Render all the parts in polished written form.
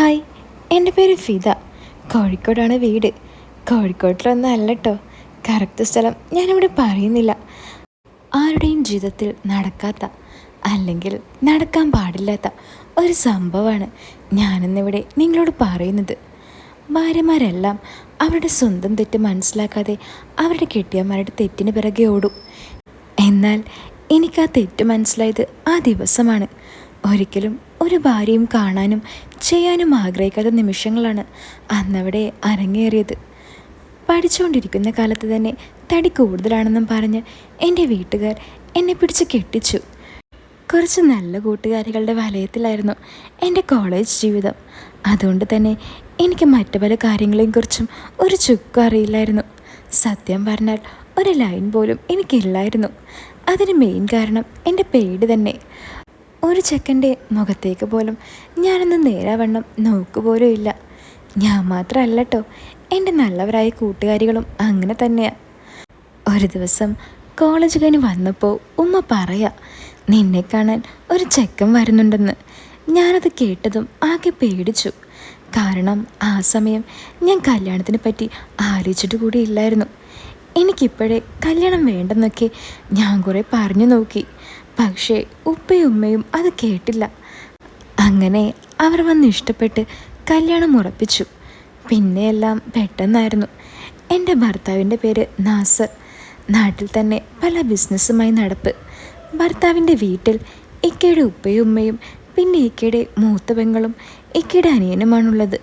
Hi, എൻ്റെ പേര് ഫിദ. കോഴിക്കോടാണ് വീട്. കോഴിക്കോട്ടിലൊന്നും അല്ല കേട്ടോ, കറക്റ്റ് സ്ഥലം ഞാനിവിടെ പറയുന്നില്ല. ആരുടെയും ജീവിതത്തിൽ നടക്കാത്ത, അല്ലെങ്കിൽ നടക്കാൻ പാടില്ലാത്ത ഒരു സംഭവമാണ് ഞാനിന്നിവിടെ നിങ്ങളോട് പറയുന്നത്. ഭാര്യമാരെല്ലാം അവരുടെ സ്വന്തം തെറ്റ് മനസ്സിലാക്കാതെ അവരുടെ കെട്ടിയന്മാരുടെ തെറ്റിന് പിറകെ ഓടും. എന്നാൽ എനിക്ക് ആ തെറ്റ് മനസ്സിലായത് ആ ദിവസമാണ്. ഒരിക്കലും ഒരു ഭാര്യയും കാണാനും ചെയ്യാനും ആഗ്രഹിക്കാത്ത നിമിഷങ്ങളാണ് അന്നവിടെ അരങ്ങേറിയത്. പഠിച്ചുകൊണ്ടിരിക്കുന്ന കാലത്ത് തന്നെ തടി കൂടുതലാണെന്നും പറഞ്ഞ് എൻ്റെ വീട്ടുകാർ എന്നെ പിടിച്ച് കെട്ടിച്ചു. കുറച്ച് നല്ല കൂട്ടുകാരികളുടെ വലയത്തിലായിരുന്നു എൻ്റെ കോളേജ് ജീവിതം. അതുകൊണ്ട് തന്നെ എനിക്ക് മറ്റു പല കാര്യങ്ങളെയും കുറിച്ചും ഒരു ചുക്കും അറിയില്ലായിരുന്നു. സത്യം പറഞ്ഞാൽ ഒരു ലൈൻ പോലും എനിക്കില്ലായിരുന്നു. അതിന് മെയിൻ കാരണം എൻ്റെ പേടി തന്നെ. ഒരു ചെക്കൻ്റെ മുഖത്തേക്ക് പോലും ഞാനൊന്ന് നേരാവണ്ണം നോക്കുപോലും ഇല്ല. ഞാൻ മാത്രമല്ല കേട്ടോ, എൻ്റെ നല്ലവരായ കൂട്ടുകാരികളും അങ്ങനെ തന്നെയാണ്. ഒരു ദിവസം കോളേജ് കഴിഞ്ഞ് വന്നപ്പോൾ ഉമ്മ പറയാ, നിന്നെ കാണാൻ ഒരു ചെക്കൻ വരുന്നുണ്ടെന്ന്. ഞാനത് കേട്ടതും ആകെ പേടിച്ചു. കാരണം ആ സമയം ഞാൻ കല്യാണത്തിനെ പറ്റി ആലോചിച്ചിട്ട് കൂടി ഇല്ലായിരുന്നു. എനിക്കിപ്പോഴേ കല്യാണം വേണ്ടെന്നൊക്കെ ഞാൻ കുറേ പറഞ്ഞു നോക്കി. പക്ഷേ ഉപ്പയും ഉമ്മയും അത് കേട്ടില്ല. അങ്ങനെ അവർ വന്ന് ഇഷ്ടപ്പെട്ട് കല്യാണം ഉറപ്പിച്ചു. പിന്നെയെല്ലാം പെട്ടെന്നായിരുന്നു. എൻ്റെ ഭർത്താവിൻ്റെ പേര് നാസർ. നാട്ടിൽ തന്നെ പല ബിസിനസ്സുമായി നടപ്പ്. ഭർത്താവിൻ്റെ വീട്ടിൽ ഇക്കയുടെ ഉപ്പയും ഉമ്മയും പിന്നെ ഇക്കയുടെ മൂത്ത പെങ്ങളും ഇക്കയുടെ അനിയനുമാണുള്ളത്.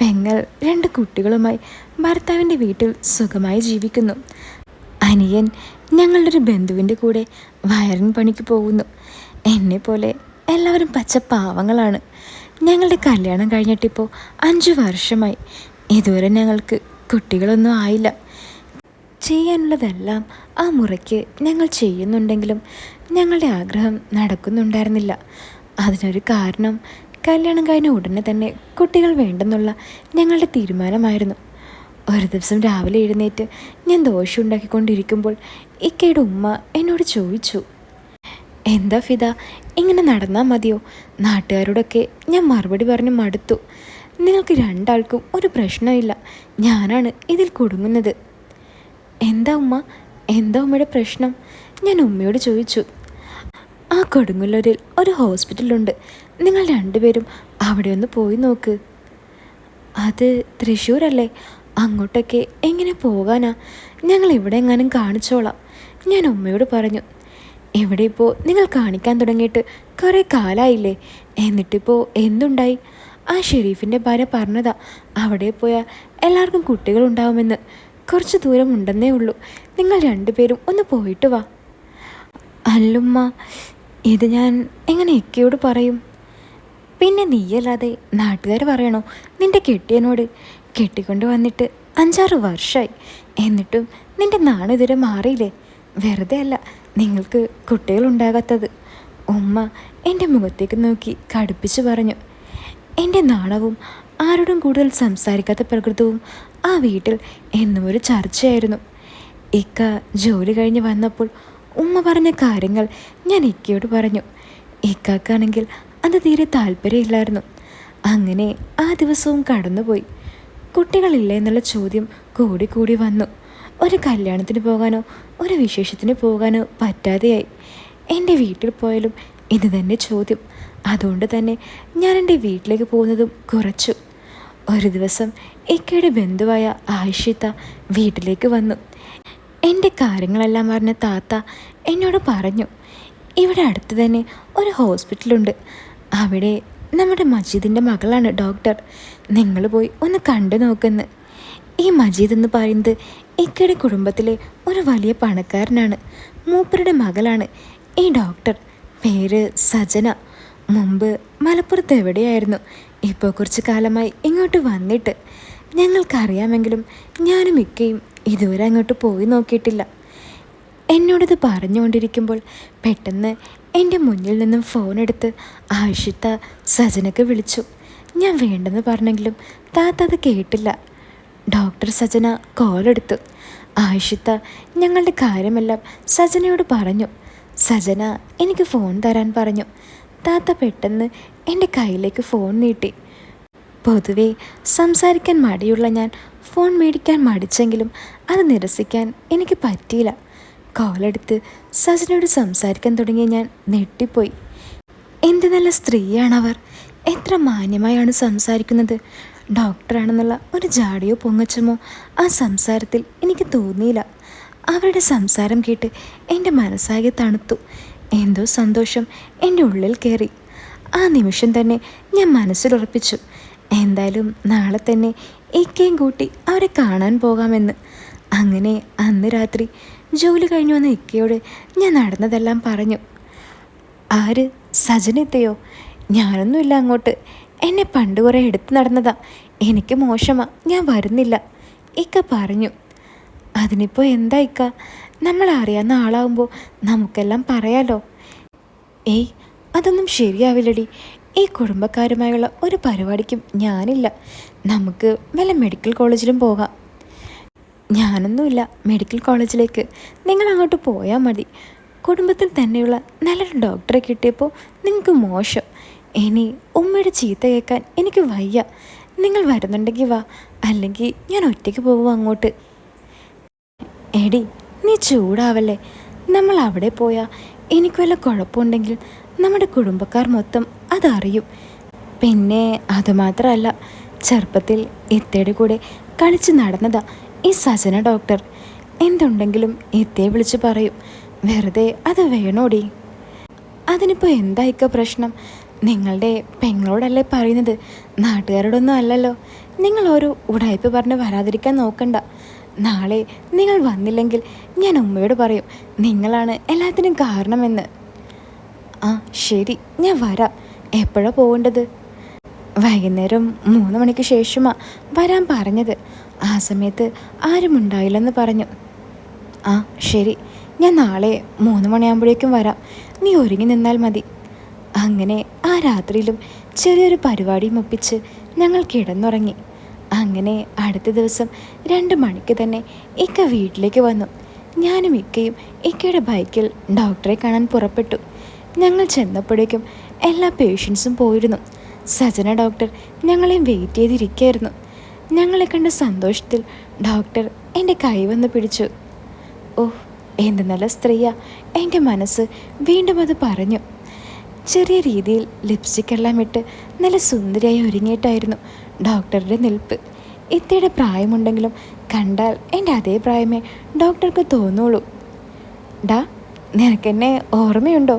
പെങ്ങൾ 2 കുട്ടികളുമായി ഭർത്താവിൻ്റെ വീട്ടിൽ സുഖമായി ജീവിക്കുന്നു. അനിയൻ ഞങ്ങളുടെ ഒരു ബന്ധുവിൻ്റെ കൂടെ വയറിങ് പണിക്ക് പോകുന്നു. എന്നെപ്പോലെ എല്ലാവരും പച്ച പാവങ്ങളാണ്. ഞങ്ങളുടെ കല്യാണം കഴിഞ്ഞിട്ടിപ്പോൾ 5 വർഷമായി. ഇതുവരെ ഞങ്ങൾക്ക് കുട്ടികളൊന്നും ആയില്ല. ചെയ്യാനുള്ളതെല്ലാം ആ മുറയ്ക്ക് ഞങ്ങൾ ചെയ്യുന്നുണ്ടെങ്കിലും ഞങ്ങളുടെ ആഗ്രഹം നടക്കുന്നുണ്ടായിരുന്നില്ല. അതിനൊരു കാരണം കല്യാണം കഴിഞ്ഞ ഉടനെ തന്നെ കുട്ടികൾ വേണ്ടെന്നുള്ള ഞങ്ങളുടെ തീരുമാനമായിരുന്നു. ഒരു ദിവസം രാവിലെ എഴുന്നേറ്റ് ഞാൻ ദോശ ഉണ്ടാക്കിക്കൊണ്ടിരിക്കുമ്പോൾ ഇക്കയുടെ ഉമ്മ എന്നോട് ചോദിച്ചു, എന്താ ഫിദ, ഇങ്ങനെ നടന്നാൽ മതിയോ? നാട്ടുകാരോടൊക്കെ ഞാൻ മറുപടി പറഞ്ഞ് മടുത്തു. നിങ്ങൾക്ക് 2 ആൾക്കും ഒരു പ്രശ്നമില്ല, ഞാനാണ് ഇതിൽ കുടുങ്ങുന്നത്. എന്താ ഉമ്മ, എന്താ ഉമ്മയുടെ പ്രശ്നം? ഞാൻ ഉമ്മയോട് ചോദിച്ചു. ആ കൊടുങ്ങല്ലൂരിൽ ഒരു ഹോസ്പിറ്റലുണ്ട്, നിങ്ങൾ 2 പേരും അവിടെ ഒന്ന് പോയി നോക്ക്. അത് തൃശ്ശൂരല്ലേ? അങ്ങോട്ടൊക്കെ എങ്ങനെ പോകാനാ? ഞങ്ങൾ ഇവിടെ എങ്ങാനും കാണിച്ചോളാം, ഞാൻ ഉമ്മയോട് പറഞ്ഞു. ഇവിടെ ഇപ്പോൾ നിങ്ങൾ കാണിക്കാൻ തുടങ്ങിയിട്ട് കുറേ കാലമായില്ലേ, എന്നിട്ടിപ്പോൾ എന്തുണ്ടായി? ആ ഷെരീഫിൻ്റെ ഭാര്യ പറഞ്ഞതാ അവിടെ പോയാൽ എല്ലാവർക്കും കുട്ടികളുണ്ടാവുമെന്ന്. കുറച്ച് ദൂരം ഉണ്ടെന്നേ ഉള്ളൂ, നിങ്ങൾ 2 പേരും ഒന്ന് പോയിട്ട് വാ. അല്ലുമ്മ, ഇത് ഞാൻ എങ്ങനെ ഇക്കയോട് പറയും? പിന്നെ നീയല്ലാതെ നാട്ടുകാർ പറയണോ നിൻ്റെ കെട്ടിയനോട്? കെട്ടിക്കൊണ്ട് വന്നിട്ട് 5-6 വർഷമായി, എന്നിട്ടും നിൻ്റെ നാണം ഇതുവരെ മാറിയില്ലേ? വെറുതെ അല്ല നിങ്ങൾക്ക് കുട്ടികളുണ്ടാകാത്തത്. ഉമ്മ എൻ്റെ മുഖത്തേക്ക് നോക്കി കടുപ്പിച്ച് പറഞ്ഞു. എൻ്റെ നാണവും ആരോടും കൂടുതൽ സംസാരിക്കാത്ത പ്രകൃതവും ആ വീട്ടിൽ എന്നും ഒരു ചർച്ചയായിരുന്നു. ഇക്ക ജോലി കഴിഞ്ഞ് വന്നപ്പോൾ ഉമ്മ പറഞ്ഞ കാര്യങ്ങൾ ഞാൻ ഇക്കയോട് പറഞ്ഞു. ഇക്കാക്കാണെങ്കിൽ അത് തീരെ താല്പര്യമില്ലായിരുന്നു. അങ്ങനെ ആ ദിവസവും കടന്നുപോയി. കുട്ടികളില്ല എന്നുള്ള ചോദ്യം കൂടി വന്നു. ഒരു കല്യാണത്തിന് പോകാനോ ഒരു വിശേഷത്തിന് പോകാനോ പറ്റാതെയായി. എൻ്റെ വീട്ടിൽ പോയാലും ഇത് തന്നെ ചോദ്യം. അതുകൊണ്ട് തന്നെ ഞാൻ എൻ്റെ വീട്ടിലേക്ക് പോകുന്നതും കുറച്ചു. ഒരു ദിവസം ഇക്കയുടെ ബന്ധുവായ ആയിഷിത്ത വീട്ടിലേക്ക് വന്നു. എൻ്റെ കാര്യങ്ങളെല്ലാം പറഞ്ഞ താത്ത എന്നോട് പറഞ്ഞു, ഇവിടെ അടുത്ത് തന്നെ ഒരു ഹോസ്പിറ്റലുണ്ട്, അവിടെ നമ്മുടെ മജീദിൻ്റെ മകളാണ് ഡോക്ടർ, നിങ്ങൾ പോയി ഒന്ന് കണ്ടു നോക്കുന്ന്. ഈ മജീദ് എന്ന് പറയുന്നത് ഇക്കയുടെ കുടുംബത്തിലെ ഒരു വലിയ പണക്കാരനാണ്. മൂപ്പരുടെ മകളാണ് ഈ ഡോക്ടർ. പേര് സജന. മുമ്പ് മലപ്പുറത്ത് എവിടെയായിരുന്നു, ഇപ്പോൾ കുറച്ച് കാലമായി ഇങ്ങോട്ട് വന്നിട്ട്. ഞങ്ങൾക്കറിയാമെങ്കിലും ഞാനും ഇക്കയും ഇതുവരെ അങ്ങോട്ട് പോയി നോക്കിയിട്ടില്ല. എന്നോടത് പറഞ്ഞുകൊണ്ടിരിക്കുമ്പോൾ പെട്ടെന്ന് എൻ്റെ മുന്നിൽ നിന്നും ഫോണെടുത്ത് ആയിഷിത്ത സജനക്ക് വിളിച്ചു. ഞാൻ വേണ്ടെന്ന് പറഞ്ഞെങ്കിലും താത്ത അത് കേട്ടില്ല. ഡോക്ടർ സജന കോളെടുത്തു. ആയിഷിത്ത ഞങ്ങളുടെ കാര്യമെല്ലാം സജനയോട് പറഞ്ഞു. സജന എനിക്ക് ഫോൺ തരാൻ പറഞ്ഞു. താത്ത പെട്ടെന്ന് എൻ്റെ കയ്യിലേക്ക് ഫോൺ നീട്ടി. പൊതുവെ സംസാരിക്കാൻ മടിയുള്ള ഞാൻ ഫോൺ മേടിക്കാൻ മടിച്ചെങ്കിലും അത് നിരസിക്കാൻ എനിക്ക് പറ്റിയില്ല. കോളെടുത്ത് സജനയോട് സംസാരിക്കാൻ തുടങ്ങിയ ഞാൻ നെട്ടിപ്പോയി. എന്ത് നല്ല സ്ത്രീയാണവർ! എത്ര മാന്യമായാണ് സംസാരിക്കുന്നത്! ഡോക്ടറാണെന്നുള്ള ഒരു ജാടിയോ പൊങ്ങച്ചമോ ആ സംസാരത്തിൽ എനിക്ക് തോന്നിയില്ല. അവരുടെ സംസാരം കേട്ട് എൻ്റെ മനസ്സാകെ തണുത്തു. എന്തോ സന്തോഷം എൻ്റെ ഉള്ളിൽ കയറി. ആ നിമിഷം തന്നെ ഞാൻ മനസ്സിലുറപ്പിച്ചു, എന്തായാലും നാളെ തന്നെ ഇക്കയും കൂട്ടി അവരെ കാണാൻ പോകാമെന്ന്. അങ്ങനെ അന്ന് രാത്രി ജോലി കഴിഞ്ഞു വന്ന ഇക്കയോട് ഞാൻ നടന്നതെല്ലാം പറഞ്ഞു. ആര്? സജനെത്തയോ? ഞാനൊന്നുമില്ല അങ്ങോട്ട്. എന്നെ പണ്ട് കുറേ എടുത്ത് നടന്നതാ. എനിക്ക് മോശമാ, ഞാൻ വരുന്നില്ല, ഇക്ക പറഞ്ഞു. അതിനിപ്പോൾ എന്താ ഇക്ക? നമ്മൾ അറിയാവുന്ന ആളാവുമ്പോൾ നമുക്കെല്ലാം പറയാലോ. ഏയ്, അതൊന്നും ശരിയാവില്ലടി. ഈ കുടുംബക്കാരുമായുള്ള ഒരു പരിപാടിക്കും ഞാനില്ല. നമുക്ക് വല്ല മെഡിക്കൽ കോളേജിലും പോകാം. ഞാനൊന്നുമില്ല മെഡിക്കൽ കോളേജിലേക്ക്. നിങ്ങൾ അങ്ങോട്ട് പോയാൽ മതി. കുടുംബത്തിൽ തന്നെയുള്ള നല്ലൊരു ഡോക്ടറെ കിട്ടിയപ്പോൾ നിങ്ങൾക്ക് മോശം. ഇനി ഉമ്മയുടെ ചീത്ത കേൾക്കാൻ എനിക്ക് വയ്യ. നിങ്ങൾ വരുന്നുണ്ടെങ്കിൽ വാ, അല്ലെങ്കിൽ ഞാൻ ഒറ്റയ്ക്ക് പോകും അങ്ങോട്ട്. എടി, നീ ചൂടാവല്ലേ. നമ്മൾ അവിടെ പോയാൽ എനിക്ക് വല്ല കുഴപ്പമുണ്ടെങ്കിൽ നമ്മുടെ കുടുംബക്കാർ മൊത്തം അതറിയും. പിന്നെ അതുമാത്രമല്ല, ചെറുപ്പത്തിൽ ഇത്തയുടെ കൂടെ കളിച്ച് നടന്നതാ ഈ സജന ഡോക്ടർ. എന്തുണ്ടെങ്കിലും ഇത്തയെ വിളിച്ച് പറയും. വെറുതെ അത് വേണോടി? അതിനിപ്പോൾ എന്തായിക്ക പ്രശ്നം? നിങ്ങളുടെ പെങ്ങളോടല്ലേ പറയുന്നത്, നാട്ടുകാരോടൊന്നും അല്ലല്ലോ. നിങ്ങൾ ഒരു ഉടായ്പ പറഞ്ഞ് വരാതിരിക്കാൻ നോക്കണ്ട. നാളെ നിങ്ങൾ വന്നില്ലെങ്കിൽ ഞാൻ ഉമ്മയോട് പറയും നിങ്ങളാണ് എല്ലാത്തിനും കാരണമെന്ന്. ആ ശരി, ഞാൻ വരാം. എപ്പോഴാണ് പോകേണ്ടത്? വൈകുന്നേരം 3 മണിക്ക് ശേഷമാണ് വരാൻ പറഞ്ഞത്. ആ സമയത്ത് ആരും ഉണ്ടായില്ലെന്ന് പറഞ്ഞു. ആ ശരി, ഞാൻ നാളെ 3 മണിയാകുമ്പോഴേക്കും വരാം. നീ ഒരുങ്ങി നിന്നാൽ മതി. അങ്ങനെ ആ രാത്രിയിലും ചെറിയൊരു പരിപാടിയും ഒപ്പിച്ച് ഞങ്ങൾ കിടന്നുറങ്ങി. അങ്ങനെ അടുത്ത ദിവസം 2 മണിക്ക് തന്നെ ഇക്ക വീട്ടിലേക്ക് വന്നു. ഞാനും ഇക്കയും ഇക്കയുടെ ബൈക്കിൽ ഡോക്ടറെ കാണാൻ പുറപ്പെട്ടു. ഞങ്ങൾ ചെന്നപ്പോഴേക്കും എല്ലാ പേഷ്യൻസും പോയിരുന്നു. സജന ഡോക്ടർ ഞങ്ങളെയും വെയിറ്റ് ചെയ്തിരിക്കുകയായിരുന്നു. ഞങ്ങളെ കണ്ട സന്തോഷത്തിൽ ഡോക്ടർ എൻ്റെ കൈ വന്ന് പിടിച്ചു. ഓഹ്, എന്ത് നല്ല സ്ത്രീയാ! എൻ്റെ മനസ്സ് വീണ്ടും അത് പറഞ്ഞു. ചെറിയ രീതിയിൽ ലിപ്സ്റ്റിക്കെല്ലാം ഇട്ട് നല്ല സുന്ദരിയായി ഒരുങ്ങിയിട്ടായിരുന്നു ഡോക്ടറുടെ നിൽപ്പ്. ഇത്തയുടെ പ്രായമുണ്ടെങ്കിലും കണ്ടാൽ എൻ്റെ അതേ പ്രായമേ ഡോക്ടർക്ക് തോന്നുള്ളൂ. ഡാ, നിനക്കെന്നെ ഓർമ്മയുണ്ടോ?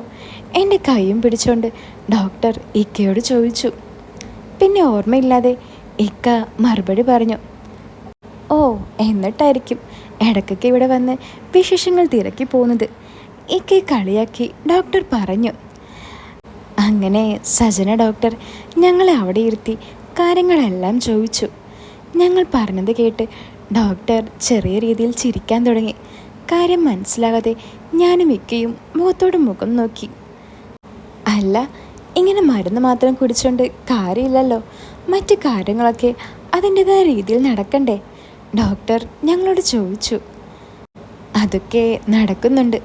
എൻ്റെ കൈയും പിടിച്ചുകൊണ്ട് ഡോക്ടർ ഇക്കയോട് ചോദിച്ചു. പിന്നെ ഓർമ്മയില്ലാതെ ഇക്ക മറുപടി പറഞ്ഞു. ഓ, എന്നിട്ടായിരിക്കും ഇടയ്ക്കൊക്കെ ഇവിടെ വന്ന് വിശേഷങ്ങൾ തിരക്കി പോകുന്നത്, ഇക്കയെ കളിയാക്കി ഡോക്ടർ പറഞ്ഞു. അങ്ങനെ സജന ഡോക്ടർ ഞങ്ങളെ അവിടെ ഇരുത്തി കാര്യങ്ങളെല്ലാം ചോദിച്ചു. ഞങ്ങൾ പറഞ്ഞത് കേട്ട് ഡോക്ടർ ചെറിയ രീതിയിൽ ചിരിക്കാൻ തുടങ്ങി. കാര്യം മനസ്സിലാകാതെ ഞാനും ഇക്കയും മുഖത്തോട് മുഖം നോക്കി. അല്ല, ഇങ്ങനെ മരുന്ന് മാത്രം കുടിച്ചുകൊണ്ട് കാര്യമില്ലല്ലോ, മറ്റു കാര്യങ്ങളൊക്കെ അതിൻ്റെതായ രീതിയിൽ നടക്കണ്ടേ? ഡോക്ടർ ഞങ്ങളോട് ചോദിച്ചു. അതൊക്കെ നടക്കുന്നുണ്ട്.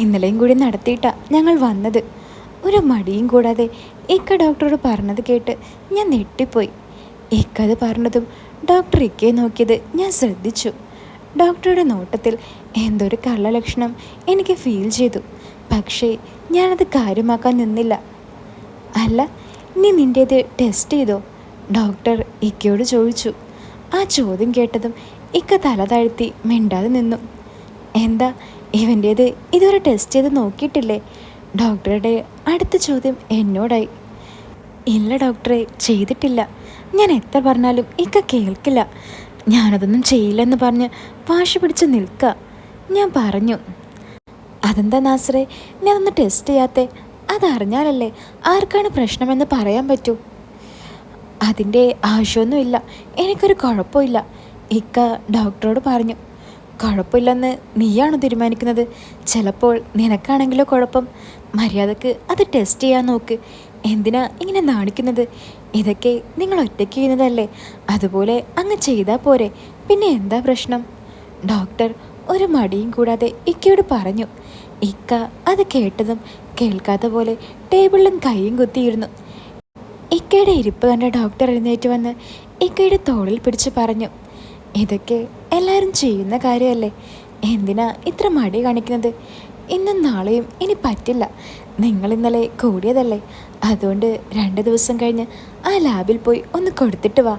ഇന്നലെയും കൂടി നടത്തിയിട്ടാണ് ഞങ്ങൾ വന്നത്. ഒരു മടിയും കൂടാതെ ഇക്ക ഡോക്ടറോട് പറഞ്ഞത് കേട്ട് ഞാൻ നെട്ടിപ്പോയി. ഇക്കത് പറഞ്ഞതും ഡോക്ടർ ഇക്കയെ നോക്കിയത് ഞാൻ ശ്രദ്ധിച്ചു. ഡോക്ടറുടെ നോട്ടത്തിൽ എന്തൊരു കള്ളലക്ഷണം എനിക്ക് ഫീൽ ചെയ്തു. പക്ഷേ ഞാനത് കാര്യമാക്കാൻ നിന്നില്ല. അല്ല, നീ നിൻ്റേത് ടെസ്റ്റ് ചെയ്തോ? ഡോക്ടർ ഇക്കയോട് ചോദിച്ചു. ആ ചോദ്യം കേട്ടതും ഇക്ക തല താഴ്ത്തി മിണ്ടാതെ നിന്നു. എന്താ, ഇവൻ്റേത് ഇതുവരെ ടെസ്റ്റ് ചെയ്ത് നോക്കിയിട്ടില്ലേ? ഡോക്ടറുടെ അടുത്ത ചോദ്യം എന്നോടായി. ഇല്ല ഡോക്ടറെ, ചെയ്തിട്ടില്ല. ഞാൻ എത്ര പറഞ്ഞാലും ഇക്ക കേൾക്കില്ല. ഞാനതൊന്നും ചെയ്യില്ലെന്ന് പറഞ്ഞ് വാശി പിടിച്ച് നിൽക്കുക. ഞാൻ പറഞ്ഞു. അതെന്താ നാസറേ, ഞാനൊന്ന് ടെസ്റ്റ് ചെയ്യാത്തേ? അതറിഞ്ഞാലല്ലേ ആർക്കാണ് പ്രശ്നമെന്ന് പറയാൻ പറ്റൂ. അതിൻ്റെ ആവശ്യമൊന്നുമില്ല, എനിക്കൊരു കുഴപ്പമില്ല, ഇക്ക ഡോക്ടറോട് പറഞ്ഞു. കുഴപ്പമില്ലെന്ന് നീയാണോ തീരുമാനിക്കുന്നത്? ചിലപ്പോൾ നിനക്കാണെങ്കിലോ കുഴപ്പം. മര്യാദക്ക് അത് ടെസ്റ്റ് ചെയ്യാൻ നോക്ക്. എന്തിനാ ഇങ്ങനെ നാണിക്കുന്നത്? ഇതൊക്കെ നിങ്ങൾ ഒറ്റയ്ക്ക് ചെയ്യുന്നതല്ലേ, അതുപോലെ അങ്ങ് ചെയ്താൽ പോരെ. പിന്നെ എന്താ പ്രശ്നം? ഡോക്ടർ ഒരു മടിയും കൂടാതെ ഇക്കയോട് പറഞ്ഞു. ഇക്ക അത് കേട്ടതും കേൾക്കാത്ത പോലെ ടേബിളിലും കൈയും കുത്തിയിരുന്നു. ഇക്കയുടെ ഇരിപ്പ് കണ്ട ഡോക്ടർ എഴുന്നേറ്റ് വന്ന് ഇക്കയുടെ തോളിൽ പിടിച്ച് പറഞ്ഞു, ഇതൊക്കെ എല്ലാവരും ചെയ്യുന്ന കാര്യമല്ലേ, എന്തിനാ ഇത്ര മടി കാണിക്കുന്നത്? ഇന്നും നാളെയും ഇനി പറ്റില്ല. നിങ്ങൾ ഇന്നലെ കൂടിയതല്ലേ, അതുകൊണ്ട് 2 ദിവസം കഴിഞ്ഞ് ആ ലാബിൽ പോയി ഒന്ന് കൊടുത്തിട്ട് വാ.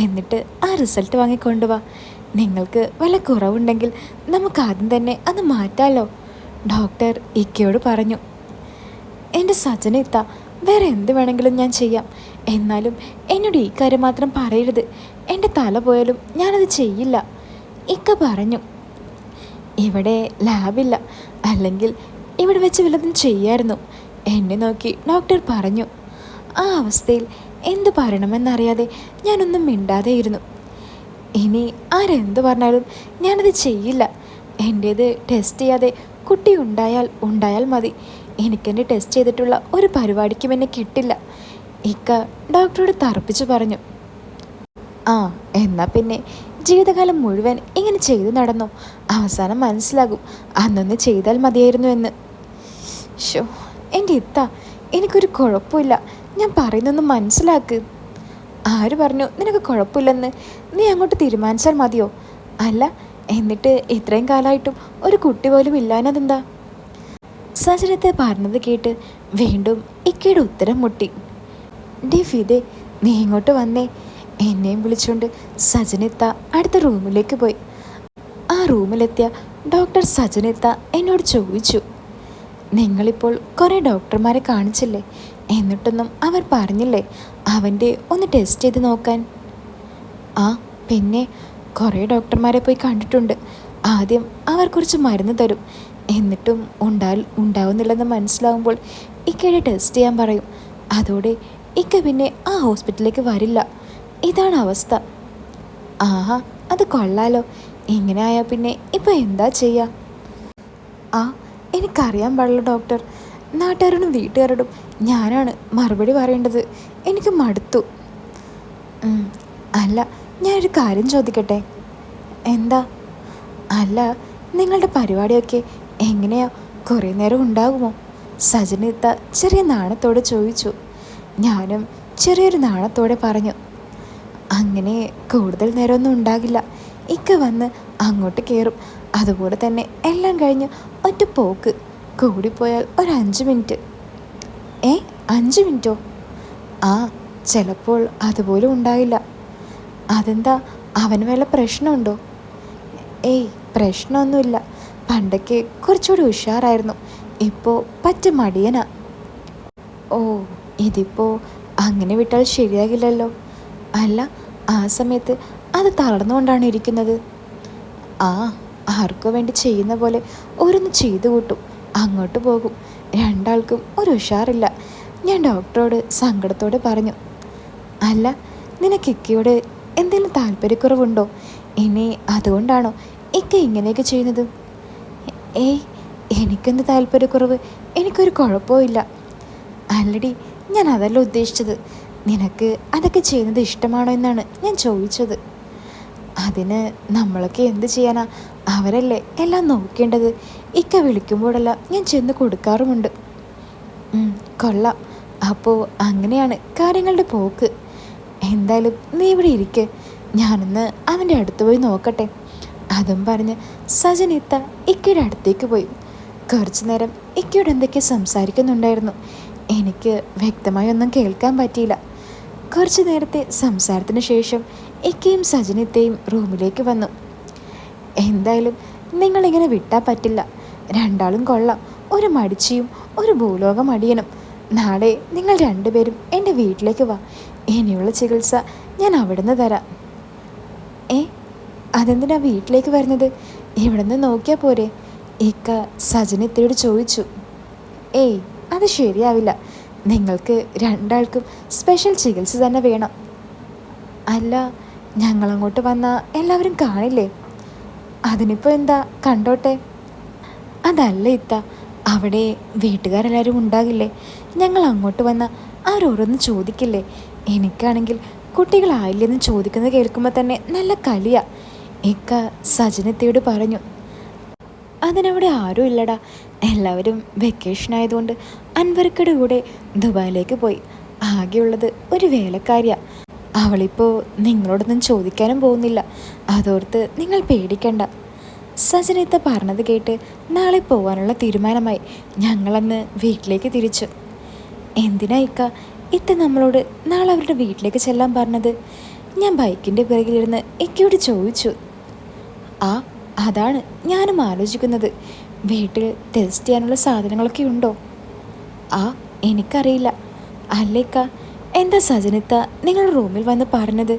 എന്നിട്ട് ആ റിസൾട്ട് വാങ്ങിക്കൊണ്ടുവാ. നിങ്ങൾക്ക് വല്ല കുറവുണ്ടെങ്കിൽ നമുക്ക് ആദ്യം തന്നെ അത് മാറ്റാമല്ലോ, ഡോക്ടർ ഇക്കയോട് പറഞ്ഞു. എൻ്റെ സജന ഇത്ത, വേറെ എന്ത് വേണമെങ്കിലും ഞാൻ ചെയ്യാം. എന്നാലും എന്നോട് ഈ കാര്യം മാത്രം പറയരുത്. എൻ്റെ തല പോയാലും ഞാനത് ചെയ്യില്ല, ഇക്ക പറഞ്ഞു. ഇവിടെ ലാബില്ല, അല്ലെങ്കിൽ ഇവിടെ വെച്ച് വല്ലതും ചെയ്യായിരുന്നു, എന്നെ നോക്കി ഡോക്ടർ പറഞ്ഞു. ആ അവസ്ഥയിൽ എന്ത് പറയണമെന്നറിയാതെ ഞാനൊന്നും മിണ്ടാതെ ഇരുന്നു. ഇനി ആരെന്ത് പറഞ്ഞാലും ഞാനത് ചെയ്യില്ല. എൻ്റേത് ടെസ്റ്റ് ചെയ്യാതെ കുട്ടി ഉണ്ടായാൽ മതി. എനിക്കെന്നെ ടെസ്റ്റ് ചെയ്തിട്ടുള്ള ഒരു പരിപാടിക്കും എന്നെ കിട്ടില്ല, ഇക്ക ഡോക്ടറോട് തറപ്പിച്ചു പറഞ്ഞു. ആ, എന്നാൽ പിന്നെ ജീവിതകാലം മുഴുവൻ ഇങ്ങനെ ചെയ്തു നടന്നോ? അവസാനം മനസ്സിലാകും അന്നൊന്ന് ചെയ്താൽ മതിയായിരുന്നു എന്ന്. ഷോ, എൻ്റെ ഇത്ത, എനിക്കൊരു കുഴപ്പമില്ല, ഞാൻ പറയുന്നൊന്ന് മനസ്സിലാക്ക്. ആര് പറഞ്ഞു നിനക്ക് കുഴപ്പമില്ലെന്ന്? നീ അങ്ങോട്ട് തീരുമാനിച്ചാൽ മതിയോ? അല്ല, എന്നിട്ട് ഇത്രയും കാലമായിട്ടും ഒരു കുട്ടി പോലും ഇല്ലാനതെന്താ? സജനത്തെ പറഞ്ഞത് കേട്ട് വീണ്ടും ഇക്കയുടെ ഉത്തരം മുട്ടി. ഡി ഫിദെ, നീ ഇങ്ങോട്ട് വന്നേ. എന്നെയും വിളിച്ചുകൊണ്ട് സജനിത്ത അടുത്ത റൂമിലേക്ക് പോയി. ആ റൂമിലെത്തിയ ഡോക്ടർ സജനിത്ത എന്നോട് ചോദിച്ചു, നിങ്ങളിപ്പോൾ കുറേ ഡോക്ടർമാരെ കാണിച്ചില്ലേ, എന്നിട്ടൊന്നും അവർ പറഞ്ഞില്ലേ അവൻ്റെ ഒന്ന് ടെസ്റ്റ് ചെയ്ത് നോക്കാൻ? ആ, പിന്നെ കുറേ ഡോക്ടർമാരെ പോയി കണ്ടിട്ടുണ്ട്. ആദ്യം അവർ കുറച്ച് മരുന്ന് തരും, എന്നിട്ടും ഉണ്ടാവുന്നില്ലെന്ന് മനസ്സിലാവുമ്പോൾ ഇക്കയുടെ ടെസ്റ്റ് ചെയ്യാൻ പറയും. അതോടെ ഇക്ക പിന്നെ ആ ഹോസ്പിറ്റലിലേക്ക് വരില്ല. ഇതാണ് അവസ്ഥ. ആഹാ, അത് കൊള്ളാലോ. ഇങ്ങനെ ആയാൽ പിന്നെ ഇപ്പം എന്താ ചെയ്യുക? ആ, എനിക്കറിയാൻ പാടില്ല ഡോക്ടർ. നാട്ടുകാരോടും വീട്ടുകാരോടും ഞാനാണ് മറുപടി പറയേണ്ടത്. എനിക്ക് മടുത്തു. അല്ല, ഞാനൊരു കാര്യം ചോദിക്കട്ടെ? എന്താ? അല്ല, നിങ്ങളുടെ പരിപാടിയൊക്കെ എങ്ങനെയാ, കുറേ നേരം ഉണ്ടാകുമോ? സജനിത്ത ചെറിയ നാണത്തോടെ ചോദിച്ചു. ഞാനും ചെറിയൊരു നാണത്തോടെ പറഞ്ഞു, അങ്ങനെ കൂടുതൽ നേരമൊന്നും ഉണ്ടാകില്ല. ഇക്ക വന്ന് അങ്ങോട്ട് കയറും, അതുപോലെ തന്നെ എല്ലാം കഴിഞ്ഞ് ഒറ്റ പോക്ക്, കൂടിപ്പോയാൽ ഒരു 5 മിനിറ്റ്. 5 മിനിറ്റോ? ആ, ചിലപ്പോൾ അതുപോലും ഉണ്ടാകില്ല. അതെന്താ, അവന് വല്ല പ്രശ്നമുണ്ടോ? പ്രശ്നമൊന്നുമില്ല. പണ്ടൊക്കെ കുറച്ചുകൂടി ഉഷാറായിരുന്നു, ഇപ്പോൾ പറ്റ മടിയനാ. ഓ, ഇതിപ്പോൾ അങ്ങനെ വിട്ടാൽ ശരിയാകില്ലല്ലോ. അല്ല, ആ സമയത്ത് അത് തളർന്നുകൊണ്ടാണ് ഇരിക്കുന്നത്. ആ, ആർക്കോ വേണ്ടി ചെയ്യുന്ന പോലെ ഓരോന്ന് ചെയ്തു കൂട്ടും, അങ്ങോട്ട് പോകും. രണ്ടാൾക്കും ഒരു ഉഷാറില്ല. ഞാൻ ഡോക്ടറോട് സങ്കടത്തോടെ പറഞ്ഞു. അല്ല, നിനക്ക് ഇക്കയോട് എന്തെങ്കിലും താല്പര്യക്കുറവുണ്ടോ? ഇനി അതുകൊണ്ടാണോ ഇക്ക ഇങ്ങനെയൊക്കെ ചെയ്യുന്നത്? എനിക്കെന്ത് താല്പര്യക്കുറവ്? എനിക്കൊരു കുഴപ്പമില്ല. അല്ലടി, ഞാൻ അതല്ല ഉദ്ദേശിച്ചത്. നിനക്ക് അതൊക്കെ ചെയ്യുന്നത് ഇഷ്ടമാണോ എന്നാണ് ഞാൻ ചോദിച്ചത്. അതിന് നമ്മളൊക്കെ എന്ത് ചെയ്യാനാ? അവരല്ലേ എല്ലാം നോക്കേണ്ടത്. ഇക്ക വിളിക്കുമ്പോഴെല്ലാം ഞാൻ ചെന്ന് കൊടുക്കാറുമുണ്ട്. കൊള്ളാം. അപ്പോൾ അങ്ങനെയാണ് കാര്യങ്ങളുടെ പോക്ക്. എന്തായാലും നീ ഇവിടെ ഇരിക്ക്, ഞാനൊന്ന് അവൻ്റെ അടുത്ത് പോയി നോക്കട്ടെ. അതും പറഞ്ഞ് സജനിത്ത ഇക്കയുടെ അടുത്തേക്ക് പോയി. കുറച്ചു നേരം ഇക്കയോട് എന്തൊക്കെ സംസാരിക്കുന്നുണ്ടായിരുന്നു. എനിക്ക് വ്യക്തമായി ഒന്നും കേൾക്കാൻ പറ്റിയില്ല. കുറച്ചു നേരത്തെ സംസാരത്തിന് ശേഷം ഇക്കയും സജനിത്തയും റൂമിലേക്ക് വന്നു. എന്തായാലും നിങ്ങളിങ്ങനെ വിട്ടാൽ പറ്റില്ല. രണ്ടാളും കൊള്ളാം, ഒരു മടിച്ചിയും ഒരു ഭൂലോക മടിയനും. നാളെ നിങ്ങൾ രണ്ടുപേരും എൻ്റെ വീട്ടിലേക്ക് വാ. ഇനിയുള്ള ചികിത്സ ഞാൻ അവിടുന്ന് തരാം. അതെന്തിനാ വീട്ടിലേക്ക് വരുന്നത്? ഇവിടെ നിന്ന് നോക്കിയാൽ പോരെ? ഇക്ക സജനിത്തയോട് ചോദിച്ചു. അത് ശരിയാവില്ല. നിങ്ങൾക്ക് രണ്ടാൾക്കും സ്പെഷ്യൽ ചികിത്സ തന്നെ വേണം. അല്ല, ഞങ്ങളങ്ങോട്ട് വന്നാൽ എല്ലാവരും കാണില്ലേ? അതിനിപ്പോൾ എന്താ, കണ്ടോട്ടെ. അതല്ല ഇത്ത, അവിടെ വീട്ടുകാരെല്ലാവരും ഉണ്ടാകില്ലേ? ഞങ്ങൾ അങ്ങോട്ട് വന്നാൽ അവരോരോന്ന് ചോദിക്കില്ലേ? എനിക്കാണെങ്കിൽ കുട്ടികളായില്ലെന്ന് ചോദിക്കുന്നത് കേൾക്കുമ്പോൾ തന്നെ നല്ല കലിയാ, ഇക്ക സജനത്തയോട് പറഞ്ഞു. അതിനവിടെ ആരും ഇല്ലടാ. എല്ലാവരും വെക്കേഷൻ ആയതുകൊണ്ട് അൻവർക്കയുടെ കൂടെ ദുബായിലേക്ക് പോയി. ആകെയുള്ളത് ഒരു വേലക്കാരിയാ. അവളിപ്പോൾ നിങ്ങളോടൊന്നും ചോദിക്കാനും പോകുന്നില്ല. അതോർത്ത് നിങ്ങൾ പേടിക്കണ്ട. സജനിത്ത പറഞ്ഞത് കേട്ട് നാളെ പോകാനുള്ള തീരുമാനമായി. ഞങ്ങളന്ന് വീട്ടിലേക്ക് തിരിച്ചു. എന്തിനാ ഇത്ത നമ്മളോട് നാളെ അവരുടെ വീട്ടിലേക്ക് ചെല്ലാൻ പറഞ്ഞത്? ഞാൻ ബൈക്കിൻ്റെ പിറകിലിരുന്ന് ഇക്കയോട് ചോദിച്ചു. അതാണ് ഞാനും ആലോചിക്കുന്നത്. വീട്ടിൽ ടെസ്റ്റ് ചെയ്യാനുള്ള സാധനങ്ങളൊക്കെ ഉണ്ടോ? എനിക്കറിയില്ല. അല്ലേക്ക, എന്താ സജനിത്ത നിങ്ങൾ റൂമിൽ വന്ന് പറഞ്ഞത്?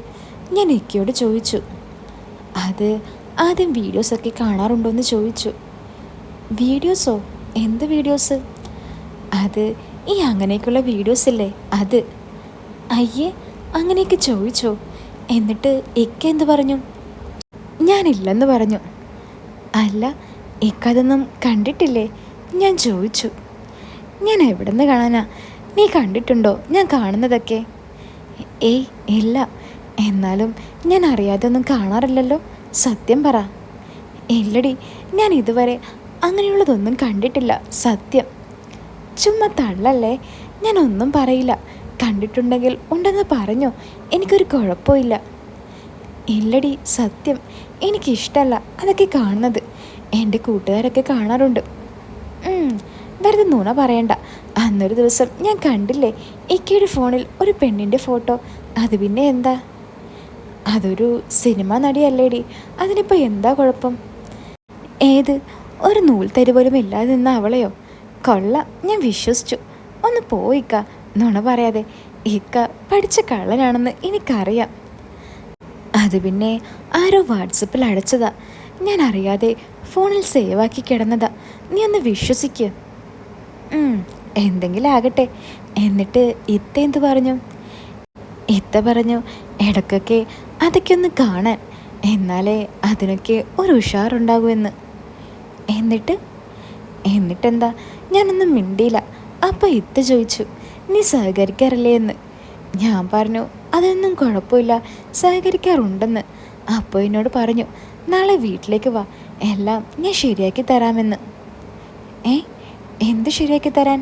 ഞാൻ ഇക്കയോട് ചോദിച്ചു. അത് ആദ്യം വീഡിയോസൊക്കെ കാണാറുണ്ടോ എന്ന് ചോദിച്ചു. വീഡിയോസോ? എന്ത് വീഡിയോസ്? അത് ഈ അങ്ങനെയൊക്കെയുള്ള വീഡിയോസ് ഇല്ലേ, അത്. അയ്യേ, അങ്ങനെയൊക്കെ ചോദിച്ചോ? എന്നിട്ട് ഇക്ക എന്ത് പറഞ്ഞു? ഞാനില്ലെന്ന് പറഞ്ഞു. അല്ല, ഇക്കതൊന്നും കണ്ടിട്ടില്ലേ? ഞാൻ ചോദിച്ചു. ഞാൻ എവിടെ നിന്ന് കാണാനാ? നീ കണ്ടിട്ടുണ്ടോ ഞാൻ കാണുന്നതൊക്കെ? ഏയ് ഇല്ല. എന്നാലും ഞാൻ അറിയാതെ ഒന്നും കാണാറില്ലല്ലോ, സത്യം പറ. ഇല്ലടി, ഞാൻ ഇതുവരെ അങ്ങനെയുള്ളതൊന്നും കണ്ടിട്ടില്ല, സത്യം. ചുമ്മാ തള്ളല്ലേ, ഞാനൊന്നും പറയില്ല. കണ്ടിട്ടുണ്ടെങ്കിൽ ഉണ്ടെന്ന് പറഞ്ഞോ, എനിക്കൊരു കുഴപ്പമില്ല. ഇല്ലടി, സത്യം, എനിക്കിഷ്ടമല്ല അതൊക്കെ കാണുന്നത്. എൻ്റെ കൂട്ടുകാരൊക്കെ കാണാറുണ്ട്. വെറുതെ നുണ പറയണ്ട. അന്നൊരു ദിവസം ഞാൻ കണ്ടില്ലേ ഇക്കയുടെ ഫോണിൽ ഒരു പെണ്ണിൻ്റെ ഫോട്ടോ. അത് പിന്നെ എന്താ? അതൊരു സിനിമ നടിയല്ലേടി, അതിനിപ്പോൾ എന്താ കുഴപ്പം? ഏത്? ഒരു നൂൽത്തരി പോലും ഇല്ലാതെ നിന്ന അവളെയോ? കൊള്ള, ഞാൻ വിശ്വസിച്ചു. ഒന്ന് പോയിക്ക, നുണ പറയാതെ. ഇക്ക പഠിച്ച കള്ളനാണെന്ന് എനിക്കറിയാം. അത് പിന്നെ ആരോ വാട്സപ്പിൽ അടച്ചതാ, ഞാൻ അറിയാതെ ഫോണിൽ സേവാക്കി കിടന്നതാ. നീ ഒന്ന് വിശ്വസിക്കുക. എന്തെങ്കിലും ആകട്ടെ. എന്നിട്ട് ഇത്ത എന്തു പറഞ്ഞു? ഇത്ത പറഞ്ഞു ഇടയ്ക്കൊക്കെ അതൊക്കെ ഒന്ന് കാണാൻ, എന്നാലേ അതിനൊക്കെ ഒരു ഉഷാറുണ്ടാകുമെന്ന്. എന്നിട്ടെന്താ? ഞാനൊന്നും മിണ്ടിയില്ല. അപ്പോൾ ഇത്ത ചോദിച്ചു, നീ സഹകരിക്കാറില്ലേ എന്ന്. ഞാൻ പറഞ്ഞു അതൊന്നും കുഴപ്പമില്ല, സഹകരിക്കാറുണ്ടെന്ന്. അപ്പോൾ എന്നോട് പറഞ്ഞു, നാളെ വീട്ടിലേക്ക് വാ, എല്ലാം ഞാൻ ശരിയാക്കി തരാമെന്ന്. എന്ത് ശരിയാക്കി തരാൻ?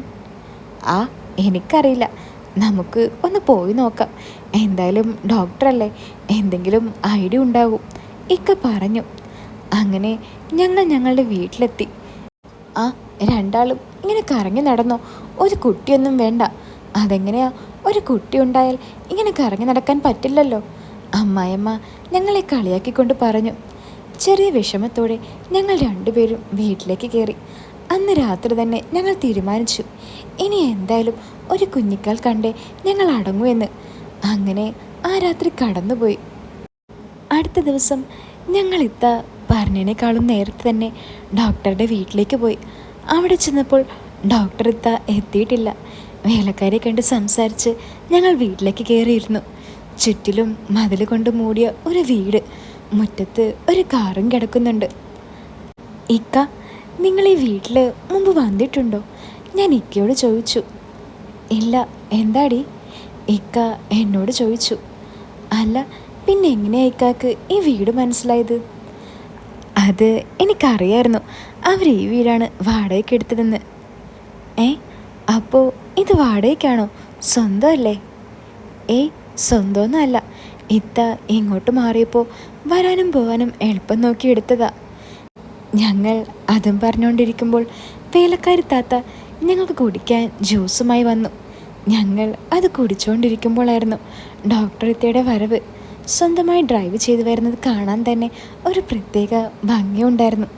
എനിക്കറിയില്ല, നമുക്ക് ഒന്ന് പോയി നോക്കാം. എന്തായാലും ഡോക്ടറല്ലേ, എന്തെങ്കിലും ഐഡിയ ഉണ്ടാകും, ഇക്ക പറഞ്ഞു. അങ്ങനെ ഞങ്ങൾ ഞങ്ങളുടെ വീട്ടിലെത്തി. രണ്ടാളും ഇങ്ങനെ കറങ്ങി നടന്നോ? ഒരു കുട്ടിയൊന്നും വേണ്ട. അതെങ്ങനെയാ? ഒരു കുട്ടി ഉണ്ടായാൽ ഇങ്ങനെ കറങ്ങി നടക്കാൻ പറ്റില്ലല്ലോ. അമ്മായിയമ്മ ഞങ്ങളെ കളിയാക്കിക്കൊണ്ട് പറഞ്ഞു. ചെറിയ വിഷമത്തോടെ ഞങ്ങൾ രണ്ടുപേരും വീട്ടിലേക്ക് കയറി. അന്ന് രാത്രി തന്നെ ഞങ്ങൾ തീരുമാനിച്ചു, ഇനി എന്തായാലും ഒരു കുഞ്ഞിക്കാൽ കണ്ടേ ഞങ്ങൾ അടങ്ങുമെന്ന്. അങ്ങനെ ആ രാത്രി കടന്നുപോയി. അടുത്ത ദിവസം ഞങ്ങൾ പറഞ്ഞതിനേക്കാളും നേരത്തെ തന്നെ ഡോക്ടറുടെ വീട്ടിലേക്ക് പോയി. അവിടെ ചെന്നപ്പോൾ ഡോക്ടർ എത്തിയിട്ടില്ല. വേലക്കാരെ കണ്ട് സംസാരിച്ച് ഞങ്ങൾ വീട്ടിലേക്ക് കയറിയിരുന്നു. ചുറ്റിലും മതിൽ കൊണ്ട് മൂടിയ ഒരു വീട്, മുറ്റത്ത് ഒരു കാറും കിടക്കുന്നുണ്ട്. ഇക്ക, നിങ്ങൾ ഈ വീട്ടിൽ മുമ്പ് വന്നിട്ടുണ്ടോ? ഞാൻ ഇക്കയോട് ചോദിച്ചു. ഇല്ല. എന്താടി? ഇക്ക എന്നോട് ചോദിച്ചു. അല്ല, പിന്നെ എങ്ങനെയാ ഇക്കാക്ക് ഈ വീട് മനസ്സിലായത്? അത് എനിക്കറിയായിരുന്നു, അവർ ഈ വീടാണ് വാടകയ്ക്ക് എടുത്തതെന്ന്. അപ്പോൾ ഇത് വാടകയ്ക്കാണോ? സ്വന്തമല്ലേ? സ്വന്തമൊന്നുമല്ല. ഇത്ത ഇങ്ങോട്ട് മാറിയപ്പോൾ വരാനും പോകാനും എളുപ്പം നോക്കി എടുത്തതാ. ഞങ്ങൾ അതും പറഞ്ഞുകൊണ്ടിരിക്കുമ്പോൾ വേലക്കാരി താത്ത ഞങ്ങൾക്ക് കുടിക്കാൻ ജ്യൂസുമായി വന്നു. ഞങ്ങൾ അത് കുടിച്ചുകൊണ്ടിരിക്കുമ്പോഴായിരുന്നു ഡോക്ടർ ഇത്തയുടെ വരവ്. സ്വന്തമായി ഡ്രൈവ് ചെയ്തു വരുന്നത് കാണാൻ തന്നെ ഒരു പ്രത്യേക ഭംഗിയുണ്ടായിരുന്നു.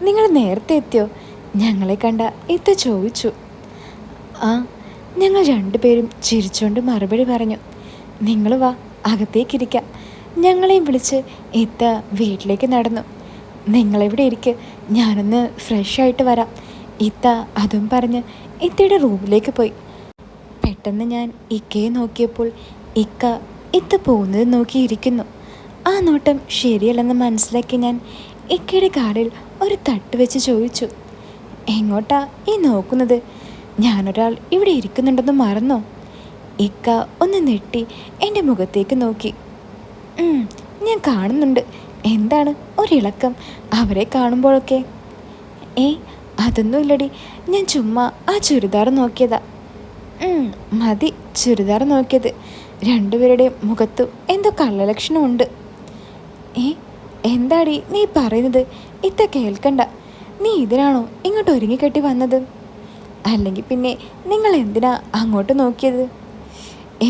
നിങ്ങൾ നേരത്തെ എത്തിയോ? ഞങ്ങളെ കണ്ട ഇത്ത ചോദിച്ചു. ഞങ്ങൾ രണ്ടുപേരും ചിരിച്ചുകൊണ്ട് മറുപടി പറഞ്ഞു. നിങ്ങൾ വാ, അകത്തേക്കിരിക്കാം. ഞങ്ങളെയും വിളിച്ച് ഇത്ത വീട്ടിലേക്ക് നടന്നു. നിങ്ങളെവിടെ ഇരിക്ക്, ഞാനൊന്ന് ഫ്രഷായിട്ട് വരാം. ഇത്ത അതും പറഞ്ഞ് ഇത്തയുടെ റൂമിലേക്ക് പോയി. പെട്ടെന്ന് ഞാൻ ഇക്കയെ നോക്കിയപ്പോൾ ഇത്ത പോകുന്നത് നോക്കിയിരിക്കുന്നു. ആ നോട്ടം ശരിയല്ലെന്ന് മനസ്സിലാക്കി ഞാൻ ഇക്കയുടെ കാലിൽ ഒരു തട്ട് വെച്ച് ചോദിച്ചു, എങ്ങോട്ടാ ഈ നോക്കുന്നത്? ഞാനൊരാൾ ഇവിടെ ഇരിക്കുന്നുണ്ടെന്ന് മറന്നോ? ഇക്ക ഒന്ന് നെട്ടി എൻ്റെ മുഖത്തേക്ക് നോക്കി. ഞാൻ കാണുന്നുണ്ട്. എന്താണ് ഒരിളക്കം അവരെ കാണുമ്പോഴൊക്കെ? അതൊന്നുമില്ലടി, ഞാൻ ചുമ്മാ ആ ചുരിദാർ നോക്കിയതാ. ഉം, മതി ചുരിദാർ നോക്കിയത്. രണ്ടുപേരുടെയും മുഖത്തും എന്തോ കള്ളലക്ഷണമുണ്ട്. ഏ എന്താടി നീ പറയുന്നത്? ഇത്ത കേൾക്കണ്ട. നീ ഇതിനാണോ ഇങ്ങോട്ട് ഒരുങ്ങിക്കെട്ടി വന്നത്? അല്ലെങ്കിൽ പിന്നെ നിങ്ങൾ എന്തിനാ അങ്ങോട്ട് നോക്കിയത്?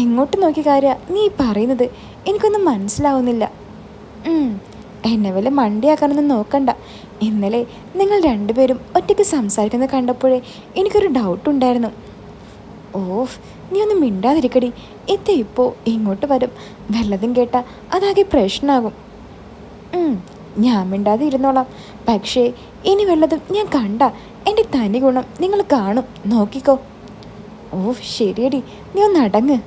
എങ്ങോട്ട് നോക്കിയ കാര്യ നീ പറയുന്നത്? എനിക്കൊന്നും മനസ്സിലാവുന്നില്ല. എന്നെ വല്ല മണ്ടിയാക്കാനൊന്നും നോക്കണ്ട. ഇന്നലെ നിങ്ങൾ രണ്ടുപേരും ഒറ്റയ്ക്ക് സംസാരിക്കുന്നത് കണ്ടപ്പോഴേ എനിക്കൊരു ഡൗട്ടുണ്ടായിരുന്നു. ഓഫ്, നീ ഒന്നും മിണ്ടാതിരിക്കടി. ഇത്ത ഇപ്പോൾ ഇങ്ങോട്ട് വരും. വല്ലതും കേട്ടാൽ അതാകെ പ്രശ്നമാകും. ഞാൻ മിണ്ടാതെ ഇരുന്നോളാം. പക്ഷേ ഇനി വല്ലതും ഞാൻ കണ്ട എൻ്റെ തനി ഗുണം നിങ്ങൾ കാണും, നോക്കിക്കോ. ഓഫ് ശരിയടി, നീ ഒന്ന് അടങ്ങ്.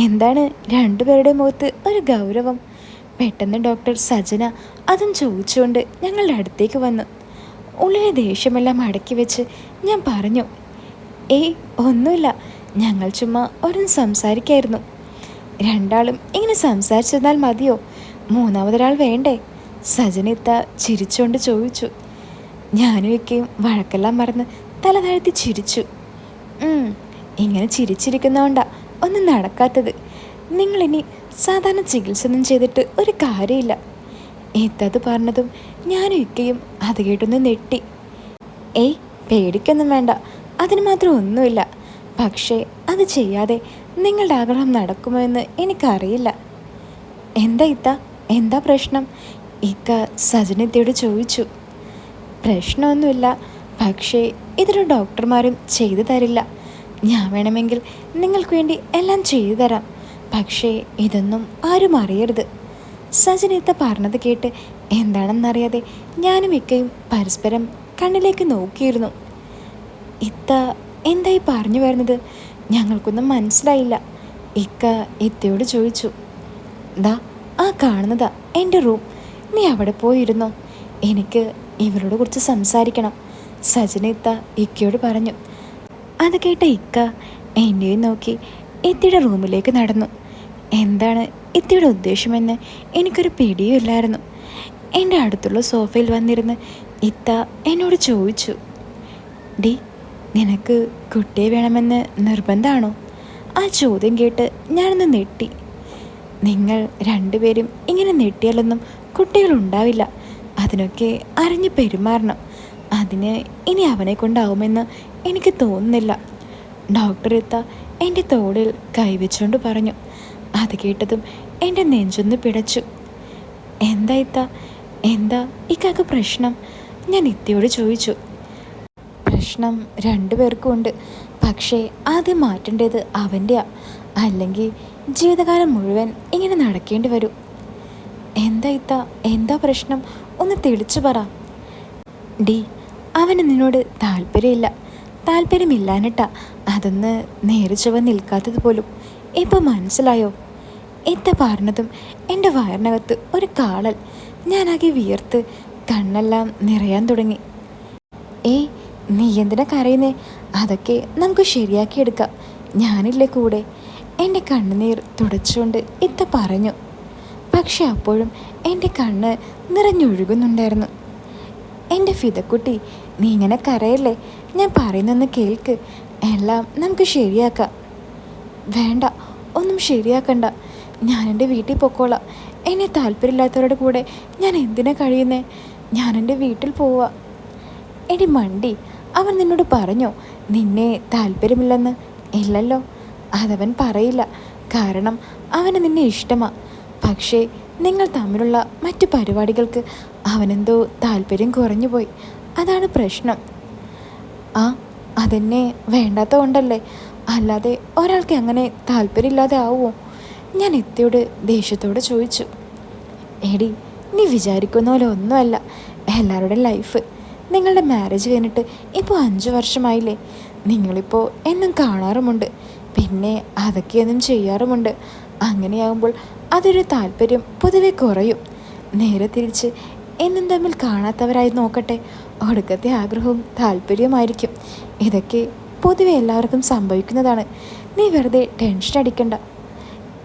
എന്താണ് രണ്ടുപേരുടെ മുഖത്ത് ഒരു ഗൗരവം? പെട്ടെന്ന് ഡോക്ടർ സജന അതും ചോദിച്ചുകൊണ്ട് ഞങ്ങളുടെ അടുത്തേക്ക് വന്നു. ഉള്ളിലെ ദേഷ്യമെല്ലാം അടക്കി വെച്ച് ഞാൻ പറഞ്ഞു, ഏയ് ഒന്നുമില്ല, ഞങ്ങൾ ചുമ്മാ ഒരു സംസാരിക്കായിരുന്നു. രണ്ടാളും ഇങ്ങനെ സംസാരിച്ചിരുന്നാൽ മതിയോ? മൂന്നാമതൊരാൾ വേണ്ടേ? സജനിത്ത ചിരിച്ചുകൊണ്ട് ചോദിച്ചു. ഞാനും ഒക്കെയും വഴക്കെല്ലാം മറന്ന് തല താഴ്ത്തി ചിരിച്ചു. ഇങ്ങനെ ചിരിച്ചിരിക്കുന്നതുകൊണ്ടാ ഒന്നും നടക്കാത്തത്. നിങ്ങളിനി സാധാരണ ചികിത്സ ഒന്നും ചെയ്തിട്ട് ഒരു കാര്യമില്ല. എത്തത് പറഞ്ഞതും ഞാനും ഒക്കെയും അത് കേട്ടൊന്ന് നെട്ടി. ഏയ് പേടിക്കൊന്നും വേണ്ട, അതിന് മാത്രം ഒന്നുമില്ല. പക്ഷേ അത് ചെയ്യാതെ നിങ്ങളുടെ ആഗ്രഹം നടക്കുമോ എന്ന് എനിക്കറിയില്ല. എന്താ ഇത്ത, എന്താ പ്രശ്നം? ഇക്ക സജനത്തോട് ചോദിച്ചു. പ്രശ്നമൊന്നുമില്ല, പക്ഷേ ഇതൊരു ഡോക്ടർമാരും ചെയ്തു തരില്ല. ഞാൻ വേണമെങ്കിൽ നിങ്ങൾക്ക് വേണ്ടി എല്ലാം ചെയ്തു തരാം. പക്ഷേ ഇതൊന്നും ആരും അറിയരുത്. സജനിത്ത പറഞ്ഞത് കേട്ട് എന്താണെന്നറിയാതെ ഞാനും ഇക്കയും പരസ്പരം കണ്ണിലേക്ക് നോക്കിയിരുന്നു. ഇത്ത എന്തായി പറഞ്ഞു വരുന്നത്? ഞങ്ങൾക്കൊന്നും മനസ്സിലായില്ല. ഇക്ക ഇത്തയോട് ചോദിച്ചു. ദാ ആ കാണുന്നതാ എൻ്റെ റൂം. നീ അവിടെ പോയിരുന്നോ, എനിക്ക് ഇവരോട് കുറിച്ച് സംസാരിക്കണം, സജനിത്ത ഇക്കയോട് പറഞ്ഞു. അത് കേട്ട ഇക്ക എന്നെയും നോക്കി ഇത്തിയുടെ റൂമിലേക്ക് നടന്നു. എന്താണ് ഇത്തിയുടെ ഉദ്ദേശമെന്ന് എനിക്കൊരു പിടിയുമില്ലായിരുന്നു. എൻ്റെ അടുത്തുള്ള സോഫയിൽ വന്നിരുന്ന് ഇത്ത എന്നോട് ചോദിച്ചു, ഡി നിനക്ക് കുട്ടിയെ വേണമെന്ന് നിർബന്ധമാണോ? ആ ചോദ്യം കേട്ട് ഞാനൊന്ന് നെട്ടി. നിങ്ങൾ രണ്ടുപേരും ഇങ്ങനെ നെട്ടിയാലൊന്നും കുട്ടികളുണ്ടാവില്ല. അതിനൊക്കെ അറിഞ്ഞ് പെരുമാറണം. അതിന് ഇനി അവനെ കൊണ്ടാവുമെന്ന് എനിക്ക് തോന്നുന്നില്ല. ഡോക്ടർ ഇത്ത എൻ്റെ തോളിൽ കൈവച്ചുകൊണ്ട് പറഞ്ഞു. അത് കേട്ടതും എൻ്റെ നെഞ്ചൊന്ന് പിടച്ചു. എന്താ ഇത്ത, എന്താ ഇക്കാക്ക് പ്രശ്നം? ഞാൻ ഇത്തയോട് ചോദിച്ചു. പ്രശ്നം രണ്ടുപേർക്കും ഉണ്ട്, പക്ഷേ ആദ്യം മാറ്റേണ്ടത് അവൻ്റെയാ. അല്ലെങ്കിൽ ജീവിതകാലം മുഴുവൻ ഇങ്ങനെ നടക്കേണ്ടി വരും. എന്താ ഇത്ത, എന്താ പ്രശ്നം? ഒന്ന് തെളിച്ചു പറ. ഡി അവന് നിന്നോട് താല്പര്യമില്ല. താല്പര്യമില്ലാഞ്ഞിട്ടാ അതൊന്ന് നേരെ ചൊവ്വ നിൽക്കാത്തത് പോലും. ഇപ്പോൾ മനസ്സിലായോ? ഇത്ത പറഞ്ഞതും എൻ്റെ വയറിനകത്ത് ഒരു കാളൽ. ഞാനാകെ വിയർത്ത് കണ്ണെല്ലാം നിറയാൻ തുടങ്ങി. ഏയ് നീ എന്തിനാ കരയുന്നേ? അതൊക്കെ നമുക്ക് ശരിയാക്കിയെടുക്കാം, ഞാനില്ലേ കൂടെ. എൻ്റെ കണ്ണുനീർ തുടച്ചുകൊണ്ട് ഇത്ത പറഞ്ഞു. പക്ഷെ അപ്പോഴും എൻ്റെ കണ്ണ് നിറഞ്ഞൊഴുകുന്നുണ്ടായിരുന്നു. എൻ്റെ ഫിദക്കുട്ടി, നീ ഇങ്ങനെ കരയല്ലേ, ഞാൻ പറയുന്നൊന്ന് കേൾക്ക്. എല്ലാം നമുക്ക് ശരിയാക്കാം. വേണ്ട, ഒന്നും ശരിയാക്കണ്ട. ഞാൻ എൻ്റെ വീട്ടിൽ പൊക്കോളാം. എന്നെ താല്പര്യമില്ലാത്തവരുടെ കൂടെ ഞാൻ എന്തിനാ കഴിയുന്നേ? ഞാൻ എൻ്റെ വീട്ടിൽ പോവാ. എടി മണ്ടി, അവൻ നിന്നോട് പറഞ്ഞോ നിന്നെ താല്പര്യമില്ലെന്ന്? ഇല്ലല്ലോ, അതവൻ പറയില്ല. കാരണം അവന് നിന്നെ ഇഷ്ടമാണ്. പക്ഷേ നിങ്ങൾ തമ്മിലുള്ള മറ്റു പരിപാടികൾക്ക് അവനെന്തോ താല്പര്യം കുറഞ്ഞു പോയി. അതാണ് പ്രശ്നം. ആ അതെന്നെ വേണ്ടാത്ത കൊണ്ടല്ലേ, അല്ലാതെ ഒരാൾക്ക് അങ്ങനെ താല്പര്യമില്ലാതെ ആവുമോ? ഞാൻ ഇത്തയോട് ദേഷ്യത്തോടെ ചോദിച്ചു. എടി നീ വിചാരിക്കുന്ന പോലെ ഒന്നുമല്ല എല്ലാവരുടെ ലൈഫ്. നിങ്ങളുടെ മാരേജ് കഴിഞ്ഞിട്ട് ഇപ്പോൾ 5 വർഷമായില്ലേ. നിങ്ങളിപ്പോൾ എന്നും കാണാറുമുണ്ട്, പിന്നെ അതൊക്കെയൊന്നും ചെയ്യാറുമുണ്ട്. അങ്ങനെയാകുമ്പോൾ അതൊരു താല്പര്യം പൊതുവെ കുറയും. നേരെ തിരിച്ച് എന്നും തമ്മിൽ കാണാത്തവരായി നോക്കട്ടെ, ഒടുക്കത്തെ ആഗ്രഹവും താല്പര്യവുമായിരിക്കും. ഇതൊക്കെ പൊതുവെ എല്ലാവർക്കും സംഭവിക്കുന്നതാണ്. നീ വെറുതെ ടെൻഷൻ അടിക്കണ്ട.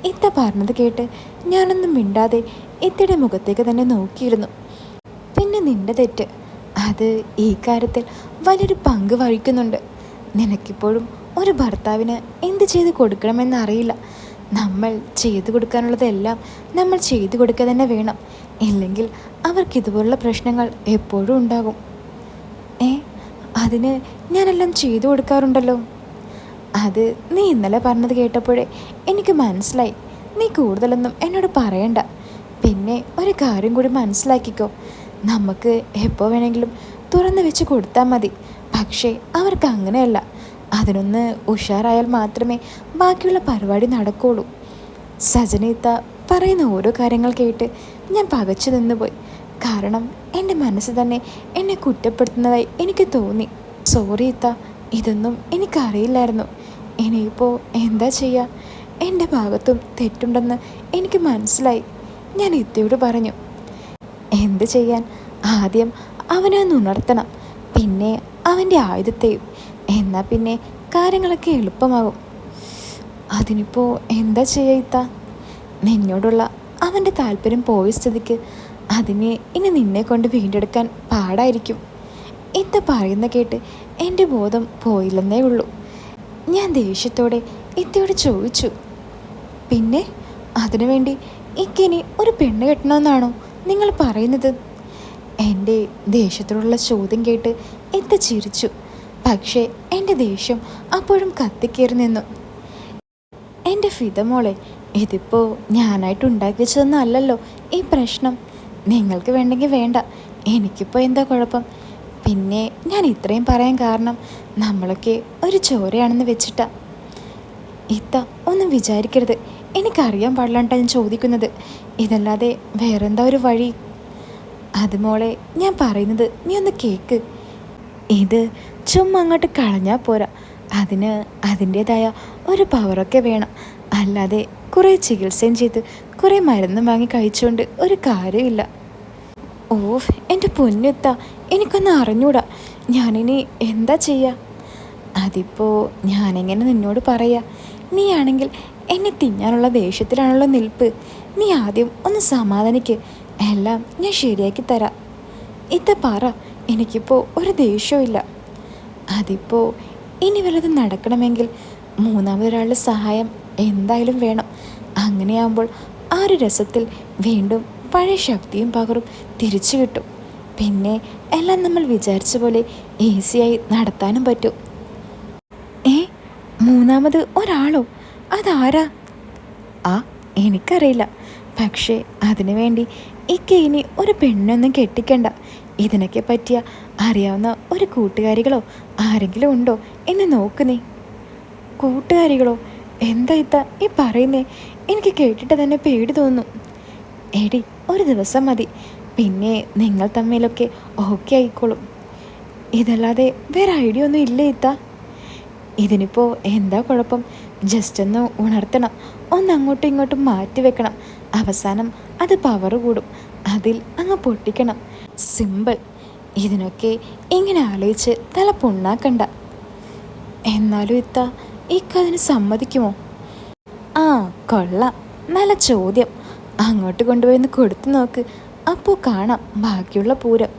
ഇത്ത പറഞ്ഞത് കേട്ട് ഞാനൊന്നും മിണ്ടാതെ ഇത്തയുടെ മുഖത്തേക്ക് തന്നെ നോക്കിയിരുന്നു. പിന്നെ നിന്റെ തെറ്റ്, അത് ഈ കാര്യത്തിൽ വലിയൊരു പങ്ക് വഹിക്കുന്നുണ്ട്. നിനക്കിപ്പോഴും ഒരു ഭർത്താവിന് എന്ത് ചെയ്ത് കൊടുക്കണമെന്നറിയില്ല. നമ്മൾ ചെയ്തു കൊടുക്കാനുള്ളതെല്ലാം നമ്മൾ ചെയ്തു കൊടുക്കുക തന്നെ വേണം. ഇല്ലെങ്കിൽ അവർക്കിതുപോലുള്ള പ്രശ്നങ്ങൾ എപ്പോഴും ഉണ്ടാകും. അതിന് ഞാനെല്ലാം ചെയ്തു കൊടുക്കാറുണ്ടല്ലോ. അത് നീ ഇന്നലെ പറഞ്ഞത് കേട്ടപ്പോഴേ എനിക്ക് മനസ്സിലായി. നീ കൂടുതലൊന്നും എന്നോട് പറയണ്ട. പിന്നെ ഒരു കാര്യം കൂടി മനസ്സിലാക്കിക്കോ, നമുക്ക് എപ്പോൾ വേണമെങ്കിലും തുറന്നു വെച്ച് കൊടുത്താൽ മതി. പക്ഷേ അവർക്ക് അങ്ങനെയല്ല. അതിനൊന്ന് ഉഷാറായാൽ മാത്രമേ ബാക്കിയുള്ള പരിപാടി നടക്കുകയുള്ളൂ. സജനീത്ത പറയുന്ന ഓരോ കാര്യങ്ങൾ കേട്ട് ഞാൻ പകച്ചു നിന്നുപോയി. കാരണം എൻ്റെ മനസ്സ് തന്നെ എന്നെ കുറ്റപ്പെടുത്തുന്നതായി എനിക്ക് തോന്നി. സോറി ഇത്ത, ഇതൊന്നും എനിക്കറിയില്ലായിരുന്നു. ഇനിയിപ്പോൾ എന്താ ചെയ്യുക? എൻ്റെ ഭാഗത്തും തെറ്റുണ്ടെന്ന് എനിക്ക് മനസ്സിലായി. ഞാൻ ഇത്തയോട് പറഞ്ഞു, എന്ത് ചെയ്യാൻ? ആദ്യം അവനെ ഒന്ന് ഉണർത്തണം, പിന്നെ അവൻ്റെ ആയുധത്തെയും. എന്നാൽ പിന്നെ കാര്യങ്ങളൊക്കെ എളുപ്പമാകും. അതിനിപ്പോൾ എന്താ ചെയ്യുക ഇത്ത? നിന്നോടുള്ള അവൻ്റെ താല്പര്യം പോയ സ്ഥിതിക്ക് അതിന് ഇനി നിന്നെ കൊണ്ട് വീണ്ടെടുക്കാൻ പാടായിരിക്കും. ഇത്ത പറയുന്ന കേട്ട് എൻ്റെ ബോധം പോയില്ലെന്നേ ഉള്ളൂ. ഞാൻ ദേഷ്യത്തോടെ ഇത്തയോട് ചോദിച്ചു, പിന്നെ അതിനുവേണ്ടി ഇക്കിനി ഒരു പെണ്ണ് കെട്ടണമെന്നാണോ നിങ്ങൾ പറയുന്നത്? എൻ്റെ ദേഷ്യത്തോടുള്ള ചോദ്യം കേട്ട് ഇത്ത ചിരിച്ചു. പക്ഷേ എൻ്റെ ദേഷ്യം അപ്പോഴും കത്തിക്കേറി നിന്നു. എൻ്റെ ഫിദമോളെ, ഇതിപ്പോൾ ഞാനായിട്ട് ഉണ്ടാക്കി വെച്ചതൊന്നല്ലല്ലോ ഈ പ്രശ്നം. നിങ്ങൾക്ക് വേണ്ടെങ്കിൽ വേണ്ട, എനിക്കിപ്പോൾ എന്താ കുഴപ്പം? പിന്നെ ഞാൻ ഇത്രയും പറയാൻ കാരണം നമ്മളൊക്കെ ഒരു ചോരയാണെന്ന് വെച്ചിട്ടാ. ഇത്ത ഒന്നും വിചാരിക്കരുത്, എനിക്കറിയാൻ പാടില്ലാണ്ടാണ് ഞാൻ ചോദിക്കുന്നത്. ഇതല്ലാതെ വേറെന്താ ഒരു വഴി? അത് മോളെ, ഞാൻ പറയുന്നത് നീ ഒന്ന് കേക്ക്. ഇത് ചുമ്മാ അങ്ങോട്ട് കളഞ്ഞാൽ പോരാ. അതിന് അതിൻ്റേതായ ഒരു പവറൊക്കെ വേണം. അല്ലാതെ കുറേ ചികിത്സയും ചെയ്ത് കുറേ മരുന്ന് വാങ്ങി കഴിച്ചുകൊണ്ട് ഒരു കാര്യമില്ല. എൻ്റെ പൊന്നെത്ത, എനിക്കൊന്ന് അറിഞ്ഞൂടാ. ഞാനിനി എന്താ ചെയ്യുക? അതിപ്പോൾ ഞാനെങ്ങനെ നിന്നോട് പറയാ? നീ ആണെങ്കിൽ എന്നെ തിന്നാനുള്ള ദേഷ്യത്തിലാണല്ലോ നിൽപ്പ്. നീ ആദ്യം ഒന്ന് സമാധാനിക്ക്, എല്ലാം ഞാൻ ശരിയാക്കി തരാം. ഇത്ത പറ, എനിക്കിപ്പോൾ ഒരു ദേഷ്യമില്ല. അതിപ്പോൾ ഇനി വല്ലതും നടക്കണമെങ്കിൽ മൂന്നാമതൊരാളുടെ സഹായം എന്തായാലും വേണം. അങ്ങനെയാകുമ്പോൾ ആ ഒരു രസത്തിൽ വീണ്ടും പഴയ ശക്തിയും പകറും തിരിച്ചു കിട്ടും. പിന്നെ എല്ലാം നമ്മൾ വിചാരിച്ച പോലെ ഈസിയായി നടത്താനും പറ്റും. മൂന്നാമത് ഒരാളോ? അതാരാ? എനിക്കറിയില്ല. പക്ഷേ അതിനു വേണ്ടി ഇനി ഒരു പെണ്ണൊന്നും കെട്ടിക്കണ്ട. ഇതിനൊക്കെ പറ്റിയ അറിയാവുന്ന ഒരു കൂട്ടുകാരികളോ ആരെങ്കിലും ഉണ്ടോ എന്ന് നോക്ക് നീ. കൂട്ടുകാരികളോ? എന്താ ഇത്ത ഈ പറയുന്നേ? എനിക്ക് കേട്ടിട്ട് തന്നെ പേടി തോന്നുന്നു. എടി, ഒരു ദിവസം മതി, പിന്നെ നിങ്ങൾ തമ്മിലൊക്കെ ഓക്കെ ആയിക്കോളും. ഇതല്ലാതെ വേറെ ഐഡിയ ഒന്നും ഇല്ലേ ഇത്ത? ഇതിനിപ്പോൾ എന്താ കുഴപ്പം? ജസ്റ്റ് ഒന്ന് ഉണർത്തണം, ഒന്ന് അങ്ങോട്ടും ഇങ്ങോട്ടും മാറ്റി വെക്കണം. അവസാനം അത് പവർ കൂടും, അതിൽ അങ്ങ് പൊട്ടിക്കണം. സിമ്പിൾ. ഇതിനൊക്കെ ഇങ്ങനെ ആലോചിച്ച് തല പൊണ്ണാക്കണ്ട. എന്നാലും ഇത്ത, ഇക്കതിന് സമ്മതിക്കുമോ? കൊള്ളാം, നല്ല ചോദ്യം. അങ്ങോട്ട് കൊണ്ടുപോയി കൊടുത്തു നോക്ക്, അപ്പോൾ കാണാം ബാക്കിയുള്ള പൂരം.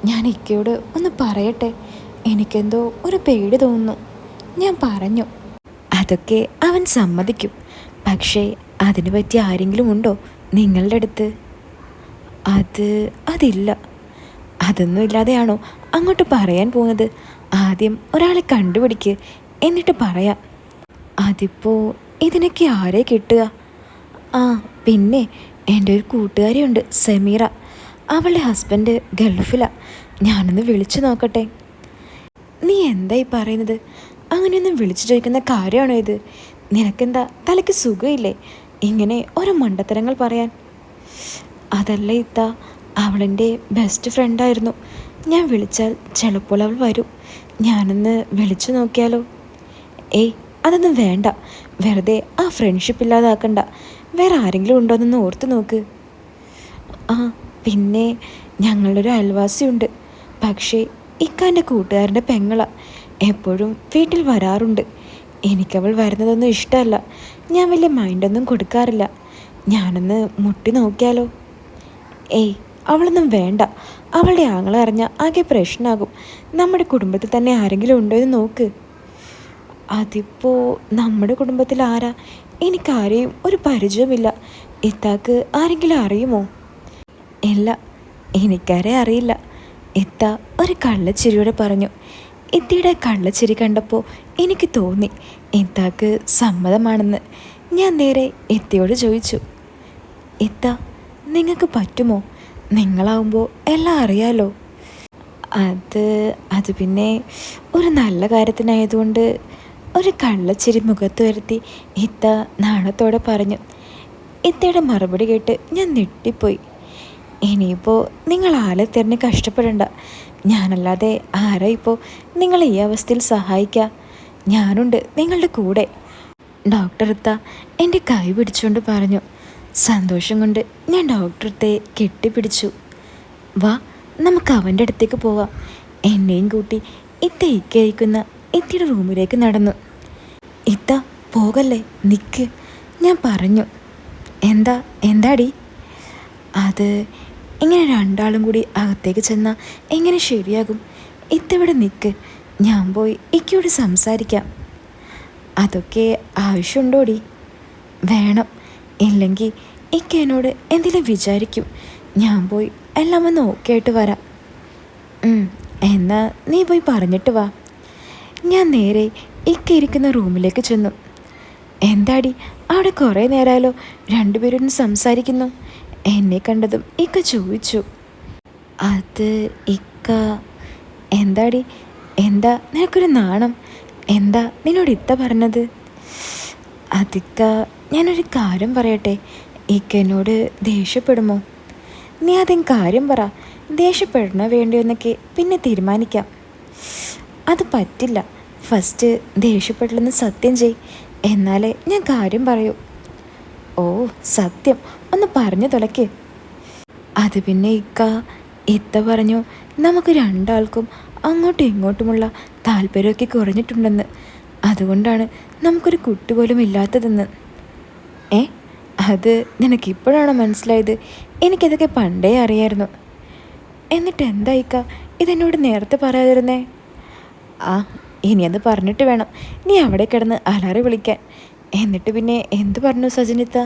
ഞാൻ ഇക്കയോട് ഒന്ന് പറയട്ടെ, എനിക്കെന്തോ ഒരു പേടി തോന്നുന്നു. ഞാൻ പറഞ്ഞു. അതൊക്കെ അവൻ സമ്മതിക്കും. പക്ഷേ അതിന് പറ്റിയ ആരെങ്കിലും ഉണ്ടോ നിങ്ങളുടെ അടുത്ത്? അതില്ല. അതൊന്നും ഇല്ലാതെയാണോ അങ്ങോട്ട് പറയാൻ പോകുന്നത്? ആദ്യം ഒരാളെ കണ്ടുപിടിക്ക്, എന്നിട്ട് പറയാം. അതിപ്പോൾ ഇതിനൊക്കെ ആരെ കിട്ടുക? പിന്നെ എൻ്റെ ഒരു കൂട്ടുകാരിയുണ്ട്, സമീറ. അവളുടെ ഹസ്ബൻഡ് ഗൾഫിലാണ്. ഞാനൊന്ന് വിളിച്ചു നോക്കട്ടെ. നീ എന്തായി പറയുന്നത്? അങ്ങനെയൊന്നും വിളിച്ചു ചോദിക്കുന്ന കാര്യമാണോ ഇത്? നിനക്കെന്താ തലയ്ക്ക് സുഖമില്ലേ ഇങ്ങനെ ഓരോ മണ്ടത്തരങ്ങൾ പറയാൻ? അതല്ല ഇത്ത, അവളെൻ്റെ ബെസ്റ്റ് ഫ്രണ്ടായിരുന്നു. ഞാൻ വിളിച്ചാൽ ചിലപ്പോൾ അവൾ വരും. ഞാനൊന്ന് വിളിച്ചു നോക്കിയാലോ? അതൊന്നും വേണ്ട, വെറുതെ ആ ഫ്രണ്ട്ഷിപ്പ് ഇല്ലാതാക്കണ്ട. വേറെ ആരെങ്കിലും ഉണ്ടോയെന്നൊന്ന് ഓർത്ത് നോക്ക്. പിന്നെ ഞങ്ങളൊരു അയൽവാസിയുണ്ട്. പക്ഷേ ഇക്കാൻ്റെ കൂട്ടുകാരൻ്റെ പെങ്ങളാണ്. എപ്പോഴും വീട്ടിൽ വരാറുണ്ട്. എനിക്കവൾ വരുന്നതൊന്നും ഇഷ്ടമല്ല. ഞാൻ വലിയ മൈൻഡൊന്നും കൊടുക്കാറില്ല. ഞാനൊന്ന് മുട്ടി നോക്കിയാലോ? അവളൊന്നും വേണ്ട. അവളുടെ ആങ്ങളെ അറിഞ്ഞാൽ ആകെ പ്രശ്നമാകും. നമ്മുടെ കുടുംബത്തിൽ തന്നെ ആരെങ്കിലും ഉണ്ടോ എന്ന് നോക്ക്. അതിപ്പോൾ നമ്മുടെ കുടുംബത്തിൽ ആരാ? എനിക്കാരെയും ഒരു പരിചയമില്ല. ഇത്താക്ക് ആരെങ്കിലും അറിയുമോ? ഇല്ല, എനിക്കാരെ അറിയില്ല. ഇത്ത ഒരു കള്ളച്ചിരിയോടെ പറഞ്ഞു. ഇത്തിയുടെ കള്ളച്ചിരി കണ്ടപ്പോൾ എനിക്ക് തോന്നി ഇത്താക്ക് സമ്മതമാണെന്ന്. ഞാൻ നേരെ ഇത്തയോട് ചോദിച്ചു, ഇത്ത നിങ്ങൾക്ക് പറ്റുമോ? നിങ്ങളാവുമ്പോൾ എല്ലാം അറിയാലോ. അത് പിന്നെ ഒരു നല്ല കാര്യത്തിനായതുകൊണ്ട് ഒരു കള്ളച്ചിരി മുഖത്ത് വരുത്തി ഇത്ത നാണത്തോടെ പറഞ്ഞു. ഇത്തയുടെ മറുപടി കേട്ട് ഞാൻ ഞെട്ടിപ്പോയി. ഇനിയിപ്പോൾ നിങ്ങൾ ആളെ തിരഞ്ഞ് കഷ്ടപ്പെടണ്ട. ഞാനല്ലാതെ ആരാ ഇപ്പോൾ നിങ്ങളെ ഈ അവസ്ഥയിൽ സഹായിക്കുക? ഞാനുണ്ട് നിങ്ങളുടെ കൂടെ. ഡോക്ടർ ഇത്ത എൻ്റെ കൈ പിടിച്ചുകൊണ്ട് പറഞ്ഞു. സന്തോഷം കൊണ്ട് ഞാൻ ഡോക്ടറത്തെ കെട്ടിപ്പിടിച്ചു. വാ, നമുക്ക് അവൻ്റെ അടുത്തേക്ക് പോവാം. എന്നെയും കൂട്ടി ഇത്ത ഇക്കയക്കുന്ന ഇത്തിയുടെ റൂമിലേക്ക് നടന്നു. ഇത്ത പോകല്ലേ, നിൽക്ക്, ഞാൻ പറഞ്ഞു. എന്താടി? അത് ഇങ്ങനെ രണ്ടാളും കൂടി അകത്തേക്ക് ചെന്നാൽ എങ്ങനെ ശരിയാകും? ഇത്തവിടെ നിൽക്ക്, ഞാൻ പോയി ഇക്കയോട് സംസാരിക്കാം. അതൊക്കെ ആവശ്യമുണ്ടോടി? വേണം, ഇല്ലെങ്കിൽ ഇക്ക എന്നോട് എന്തെങ്കിലും വിചാരിക്കും. ഞാൻ പോയി എല്ലാം ഒന്ന് ഓക്കെ ആയിട്ട് വരാം. എന്നാ നീ പോയി പറഞ്ഞിട്ട് വാ. ഞാൻ നേരെ ഇക്ക ഇരിക്കുന്ന റൂമിലേക്ക് ചെന്നു. എന്താടി അവിടെ കുറേ നേരമായാലോ രണ്ടുപേരും സംസാരിക്കുന്നു? എന്നെ കണ്ടതും ഇക്ക ചോദിച്ചു. അത് ഇക്ക. എന്താടി, എന്താ നിനക്കൊരു നാണം? എന്താ നിന്നോട് ഇത്ത പറഞ്ഞത്? അതിക്ക, ഞാനൊരു കാര്യം പറയട്ടെ. ഇക്ക എന്നോട് ദേഷ്യപ്പെടുമോ? നീ ആദ്യം കാര്യം പറ. ദേഷ്യപ്പെടണോ വേണ്ടിയോ എന്നൊക്കെ പിന്നെ തീരുമാനിക്കാം. അത് പറ്റില്ല. ഫസ്റ്റ് ദേഷ്യപ്പെടില്ലെന്ന് സത്യം ചെയ്, എന്നാലേ ഞാൻ കാര്യം പറയൂ. ഓ സത്യം, ഒന്ന് പറഞ്ഞു തുലയ്ക്ക്. അത് പിന്നെ ഇത്ത പറഞ്ഞു നമുക്ക് രണ്ടാൾക്കും അങ്ങോട്ടും ഇങ്ങോട്ടുമുള്ള താല്പര്യമൊക്കെ കുറഞ്ഞിട്ടുണ്ടെന്ന്. അതുകൊണ്ടാണ് നമുക്കൊരു കുട്ടി പോലും ഇല്ലാത്തതെന്ന്. അത് നിനക്കിപ്പോഴാണോ മനസ്സിലായത്? എനിക്കതൊക്കെ പണ്ടേ അറിയായിരുന്നു. എന്നിട്ട് എന്താ ഇതെന്നോട് നേരത്തെ പറയാതിരുന്നേ? ഇനി അത് പറഞ്ഞിട്ട് വേണം നീ അവിടെ കിടന്ന് അലറി വിളിക്കാൻ. എന്നിട്ട് പിന്നെ എന്തു പറഞ്ഞു സജനിത്ത?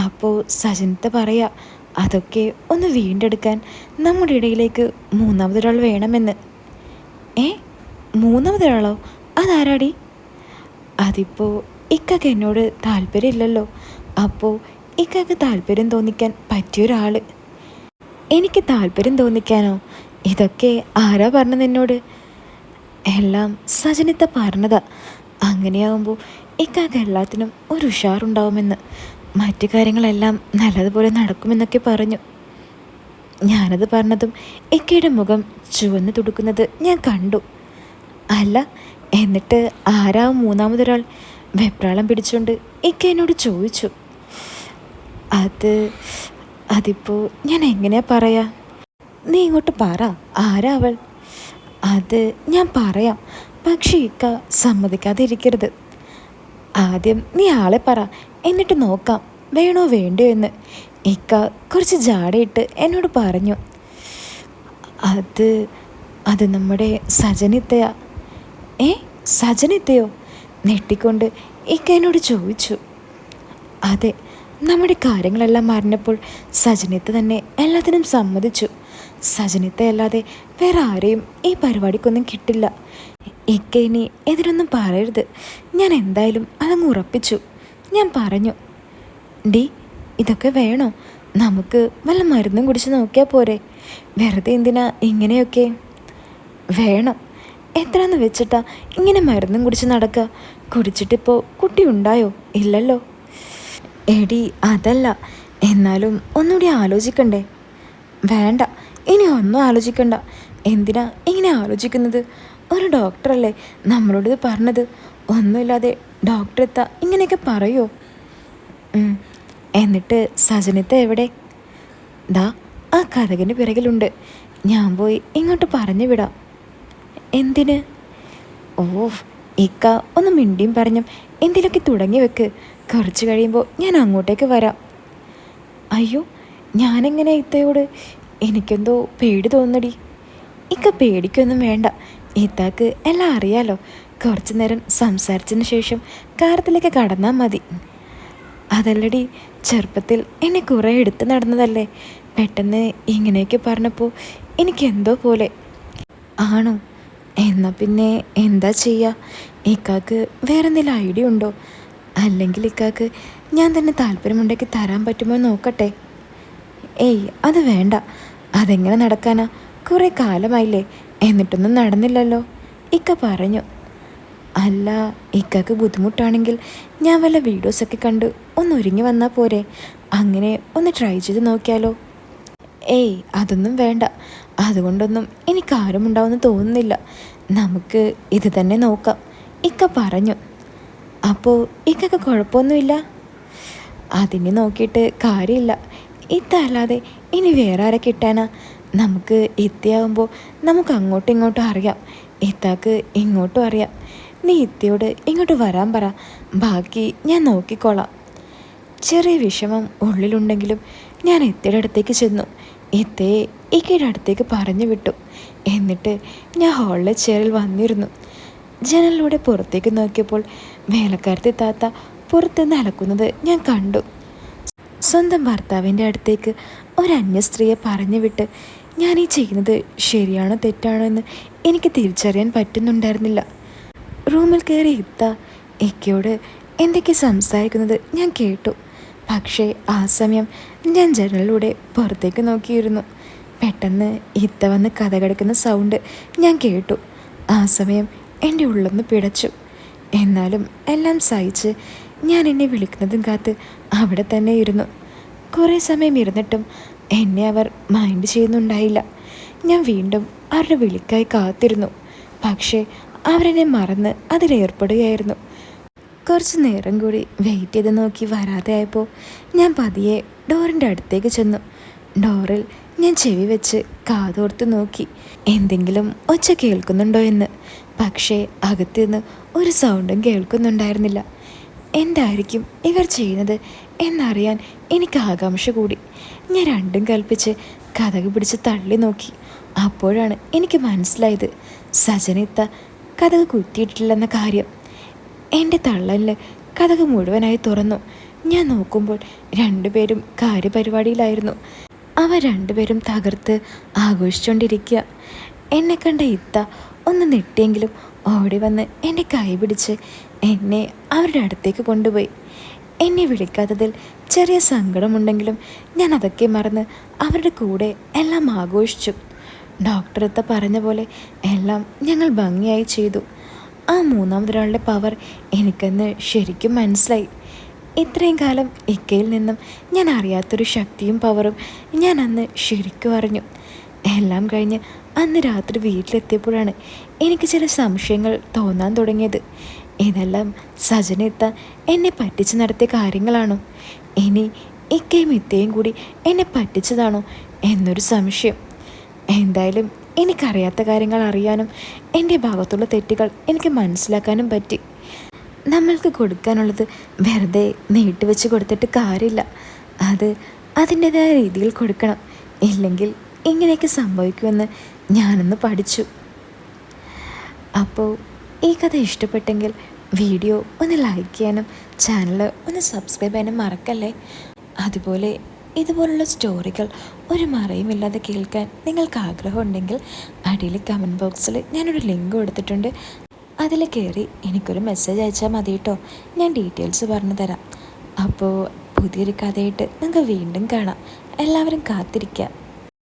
അപ്പോൾ സജനിത്ത പറയാ അതൊക്കെ ഒന്ന് വീണ്ടെടുക്കാൻ നമ്മുടെ ഇടയിലേക്ക് മൂന്നാമതൊരാൾ വേണമെന്ന്. മൂന്നാമതൊരാളോ? അതാരാടി? അതിപ്പോൾ ഇക്കക്ക് എന്നോട് താല്പര്യമില്ലല്ലോ. അപ്പോൾ ഇക്കക്ക് താല്പര്യം തോന്നിക്കാൻ പറ്റിയൊരാൾ. എനിക്ക് താല്പര്യം തോന്നിക്കാനോ? ഇതൊക്കെ ആരാ പറഞ്ഞത് എന്നോട്? എല്ലാം സജനിത്ത പറഞ്ഞതാ. അങ്ങനെയാവുമ്പോൾ ഇക്കാക്ക് എല്ലാത്തിനും ഒരു ഉഷാറുണ്ടാവുമെന്ന്, മറ്റു കാര്യങ്ങളെല്ലാം നല്ലതുപോലെ നടക്കുമെന്നൊക്കെ പറഞ്ഞു. ഞാനത് പറഞ്ഞതും ഇക്കയുടെ മുഖം ചുവന്ന് തുടുക്കുന്നത് ഞാൻ കണ്ടു. അല്ല, എന്നിട്ട് ആരാവും മൂന്നാമതൊരാൾ? വെപ്രാളം പിടിച്ചുകൊണ്ട് ഇക്ക എന്നോട് ചോദിച്ചു. അതിപ്പോൾ ഞാൻ എങ്ങനെയാ പറയാ? നീ ഇങ്ങോട്ട് പറ, ആരാ അവൾ? അത് ഞാൻ പറയാം, പക്ഷേ ഇക്ക സമ്മതിക്കാതെ ഇരിക്കരുത്. ആദ്യം നീ ആളെ പറ, എന്നിട്ട് നോക്കാം വേണോ വേണ്ടയോ എന്ന്. ഇക്ക കുറച്ച് ജാടയിട്ട് എന്നോട് പറഞ്ഞു. അത് നമ്മുടെ സജനിത്തയാ. സജനിത്തയോ? നെട്ടിക്കൊണ്ട് ഇക്ക എന്നോട് ചോദിച്ചു. അതെ, നമ്മുടെ കാര്യങ്ങളെല്ലാം അറിഞ്ഞപ്പോൾ സജനിത്ത തന്നെ എല്ലാത്തിനും സമ്മതിച്ചു. സജനിത്ത അല്ലാതെ വേറെ ആരെയും ഈ പരിപാടിക്കൊന്നും കിട്ടില്ല. ഇക്ക ഇനി എതിരൊന്നും പറയരുത്. ഞാൻ എന്തായാലും അതങ്ങ് ഉറപ്പിച്ചു. ഞാൻ പറഞ്ഞു, ഇതൊക്കെ വേണോ? നമുക്ക് വല്ല മരുന്നും കുടിച്ച് നോക്കിയാൽ പോരെ? വെറുതെ എന്തിനാ ഇങ്ങനെയൊക്കെ? വേണം. എത്രയെന്ന് വെച്ചിട്ടാ ഇങ്ങനെ മരുന്നും കുടിച്ച് നടക്കുക? കുടിച്ചിട്ടിപ്പോൾ കുട്ടി ഉണ്ടായോ? ഇല്ലല്ലോ. എടി അതല്ല, എന്നാലും ഒന്നുകൂടി ആലോചിക്കണ്ടേ? വേണ്ട, ഇനി ഒന്നും ആലോചിക്കണ്ട. എന്തിനാ ഇങ്ങനെ ആലോചിക്കുന്നത്? ഒരു ഡോക്ടറല്ലേ നമ്മളോട് പറഞ്ഞത്. ഒന്നുമില്ലാതെ ഡോക്ടർ എത്താ ഇങ്ങനെയൊക്കെ പറയുമോ? എന്നിട്ട് സജനിത്ത എവിടെ? ആ കഥകിന് പിറകിലുണ്ട്. ഞാൻ പോയി ഇങ്ങോട്ട് പറഞ്ഞു വിടാം. എന്തിന്? ഇക്ക ഒന്ന് മിണ്ടിയും പറഞ്ഞും എന്തിലൊക്കെ തുടങ്ങി വെക്ക്. കുറച്ച് കഴിയുമ്പോൾ ഞാൻ അങ്ങോട്ടേക്ക് വരാം. അയ്യോ, ഞാനെങ്ങനെ ഇത്തയോട്? എനിക്കെന്തോ പേടി തോന്നടി. ഇക്ക പേടിക്കൊന്നും വേണ്ട. ഇത്താക്ക് എല്ലാം അറിയാലോ. കുറച്ചു നേരം സംസാരിച്ചതിന് ശേഷം കാര്യത്തിലേക്ക് കടന്നാൽ മതി. അതല്ലടി, ചെറുപ്പത്തിൽ എന്നെ കുറേ എടുത്ത് നടന്നതല്ലേ, പെട്ടെന്ന് ഇങ്ങനെയൊക്കെ പറഞ്ഞപ്പോൾ എനിക്ക് എന്തോ പോലെ. ആണോ? എന്നാൽ പിന്നെ എന്താ ചെയ്യുക? ഇക്കാക്ക് വേറെ എന്തെങ്കിലും ഐഡിയ ഉണ്ടോ? അല്ലെങ്കിൽ ഇക്കാക്ക് ഞാൻ തന്നെ താല്പര്യമുണ്ടെങ്കിൽ തരാൻ പറ്റുമോ നോക്കട്ടെ. ഏയ്, അത് വേണ്ട. അതെങ്ങനെ നടക്കാനാ? കുറേ കാലമായില്ലേ, എന്നിട്ടൊന്നും നടന്നില്ലല്ലോ, ഇക്ക പറഞ്ഞു. അല്ല, ഇക്കക്ക് ബുദ്ധിമുട്ടാണെങ്കിൽ ഞാൻ വല്ല വീഡിയോസൊക്കെ കണ്ട് ഒന്ന് ഒരുങ്ങി വന്നാൽ പോരെ? അങ്ങനെ ഒന്ന് ട്രൈ ചെയ്ത് നോക്കിയാലോ? ഏയ്, അതൊന്നും വേണ്ട. അതുകൊണ്ടൊന്നും എനിക്കാരും ഉണ്ടാവുമെന്ന് തോന്നുന്നില്ല. നമുക്ക് ഇത് തന്നെ നോക്കാം, ഇക്ക പറഞ്ഞു. അപ്പോൾ ഇക്കക്ക് കുഴപ്പമൊന്നുമില്ല? അതിനെ നോക്കിയിട്ട് കാര്യമില്ല. ഇത്തല്ലാതെ ഇനി വേറെ ആരെ കിട്ടാനാ? നമുക്ക് ഇത്തയാകുമ്പോൾ നമുക്ക് അങ്ങോട്ടും ഇങ്ങോട്ടും അറിയാം, ഇത്താക്ക് ഇങ്ങോട്ടും അറിയാം. നീ ഇത്തയോട് ഇങ്ങോട്ട് വരാൻ പറ, ബാക്കി ഞാൻ നോക്കിക്കോളാം. ചെറിയ വിഷമം ഉള്ളിലുണ്ടെങ്കിലും ഞാൻ ഇത്തയുടെ അടുത്തേക്ക് ചെന്നു. ഇത്തയെ ഇക്കയുടെ അടുത്തേക്ക് പറഞ്ഞു വിട്ടു. എന്നിട്ട് ഞാൻ ഹാളിലെ ചെയറിൽ വന്നിരുന്നു. ജനലിലൂടെ പുറത്തേക്ക് നോക്കിയപ്പോൾ വേലക്കാരത്തെ താത്ത പുറത്തുനിന്ന് അലക്കുന്നത് ഞാൻ കണ്ടു. സ്വന്തം ഭർത്താവിൻ്റെ അടുത്തേക്ക് ഒരു അന്യ സ്ത്രീയെ പറഞ്ഞു വിട്ട് ഞാൻ ഈ ചെയ്യുന്നത് ശരിയാണോ തെറ്റാണോ എന്ന് എനിക്ക് തിരിച്ചറിയാൻ പറ്റുന്നുണ്ടായിരുന്നില്ല. റൂമിൽ കയറി ഇക്കയോട് എന്തൊക്കെ സംസാരിക്കുന്നത് ഞാൻ കേട്ടു. പക്ഷേ ആ സമയം ഞാൻ ജനലിലൂടെ പുറത്തേക്ക് നോക്കിയിരുന്നു. പെട്ടെന്ന് ഇത്ത വന്ന് കഥ കിടക്കുന്ന സൗണ്ട് ഞാൻ കേട്ടു. ആ സമയം എൻ്റെ ഉള്ളൊന്ന് പിടച്ചു. എന്നാലും എല്ലാം സഹിച്ച് ഞാൻ എന്നെ വിളിക്കുന്നതും കാത്ത് അവിടെ തന്നെ ഇരുന്നു. കുറേ സമയം ഇരുന്നിട്ടും എന്നെ അവർ മൈൻഡ് ചെയ്യുന്നുണ്ടായില്ല. ഞാൻ വീണ്ടും അവരുടെ വിളിക്കായി കാത്തിരുന്നു. പക്ഷേ അവരെന്നെ മറന്ന് അതിലേർപ്പെടുകയായിരുന്നു. കുറച്ച് നേരം കൂടി വെയിറ്റ് ചെയ്ത് നോക്കി വരാതെ ആയപ്പോൾ ഞാൻ പതിയെ ഡോറിൻ്റെ അടുത്തേക്ക് ചെന്നു. ഡോറിൽ ഞാൻ ചെവി വെച്ച് കാതോർത്ത് നോക്കി എന്തെങ്കിലും ഒച്ച കേൾക്കുന്നുണ്ടോ എന്ന്. പക്ഷേ അകത്തു നിന്ന് ഒരു സൗണ്ടും കേൾക്കുന്നുണ്ടായിരുന്നില്ല. എന്തായിരിക്കും ഇവർ ചെയ്യുന്നത് എന്നറിയാൻ എനിക്ക് ആകാംക്ഷ കൂടി. ഞാൻ രണ്ടും കൽപ്പിച്ച് കതക് പിടിച്ച് തള്ളി നോക്കി. അപ്പോഴാണ് എനിക്ക് മനസ്സിലായത്, സജനിത്ത കതക് കുറ്റിയിട്ടില്ലെന്ന കാര്യം. എൻ്റെ തള്ളലിൽ കതക് മുഴുവനായി തുറന്നു. ഞാൻ നോക്കുമ്പോൾ രണ്ടുപേരും കാര്യപരിപാടിയിലായിരുന്നു. അവർ രണ്ടുപേരും തകർത്ത് ആഘോഷിച്ചുകൊണ്ടിരിക്കുക. എന്നെ കണ്ട ഇത്ത ഒന്ന് നെട്ടിയെങ്കിലും ഓടി വന്ന് എൻ്റെ കൈ പിടിച്ച് എന്നെ അവരുടെ അടുത്തേക്ക് കൊണ്ടുപോയി. എന്നെ വിളിക്കാത്തതിൽ ചെറിയ സങ്കടമുണ്ടെങ്കിലും ഞാൻ അതൊക്കെ മറന്ന് അവരുടെ കൂടെ എല്ലാം ആഘോഷിച്ചു. ഡോക്ടർ ഇത്ത പറഞ്ഞ പോലെ എല്ലാം ഞങ്ങൾ ഭംഗിയായി ചെയ്തു. ആ മൂന്നാമതൊരാളുടെ പവർ എനിക്കന്ന് ശരിക്കും മനസ്സിലായി. ഇത്രയും കാലം ഇക്കയിൽ നിന്നും ഞാൻ അറിയാത്തൊരു ശക്തിയും പവറും ഞാൻ അന്ന് ശരിക്കും അറിഞ്ഞു. എല്ലാം കഴിഞ്ഞ് അന്ന് രാത്രി വീട്ടിലെത്തിയപ്പോഴാണ് എനിക്ക് ചില സംശയങ്ങൾ തോന്നാൻ തുടങ്ങിയത്. ഇതെല്ലാം സജനിത്ത എന്നെ പറ്റിച്ച് നടത്തിയ കാര്യങ്ങളാണോ? ഇനി ഇക്കയും ഇത്തയും കൂടി എന്നെ പറ്റിച്ചതാണോ എന്നൊരു സംശയം. എന്തായാലും എനിക്കറിയാത്ത കാര്യങ്ങൾ അറിയാനും എൻ്റെ ഭാഗത്തുള്ള തെറ്റുകൾ എനിക്ക് മനസ്സിലാക്കാനും പറ്റി. നമ്മൾക്ക് കൊടുക്കാനുള്ളത് വെറുതെ നീട്ടിവെച്ച് കൊടുത്തിട്ട് കാര്യമില്ല. അത് അതിൻ്റെതായ രീതിയിൽ കൊടുക്കണം. ഇല്ലെങ്കിൽ ഇങ്ങനെയൊക്കെ സംഭവിക്കുമെന്ന് ഞാനൊന്ന് പഠിച്ചു. അപ്പോൾ ഈ കഥ ഇഷ്ടപ്പെട്ടെങ്കിൽ വീഡിയോ ഒന്ന് ലൈക്ക് ചെയ്യാനും ചാനൽ ഒന്ന് സബ്സ്ക്രൈബ് ചെയ്യാനും മറക്കല്ലേ. അതുപോലെ ഇതുപോലുള്ള സ്റ്റോറികൾ ഒരു മറയുമില്ലാതെ കേൾക്കാൻ നിങ്ങൾക്ക് ആഗ്രഹമുണ്ടെങ്കിൽ അടിയിൽ കമൻറ്റ് ബോക്സിൽ ഞാനൊരു ലിങ്ക് കൊടുത്തിട്ടുണ്ട്. അതിൽ കയറി എനിക്കൊരു മെസ്സേജ് അയച്ചാൽ മതി കേട്ടോ. ഞാൻ ഡീറ്റെയിൽസ് പറഞ്ഞു തരാം. അപ്പോൾ പുതിയൊരു കഥയായിട്ട് നിങ്ങൾക്ക് വീണ്ടും കാണാം. എല്ലാവരും കാത്തിരിക്കുക.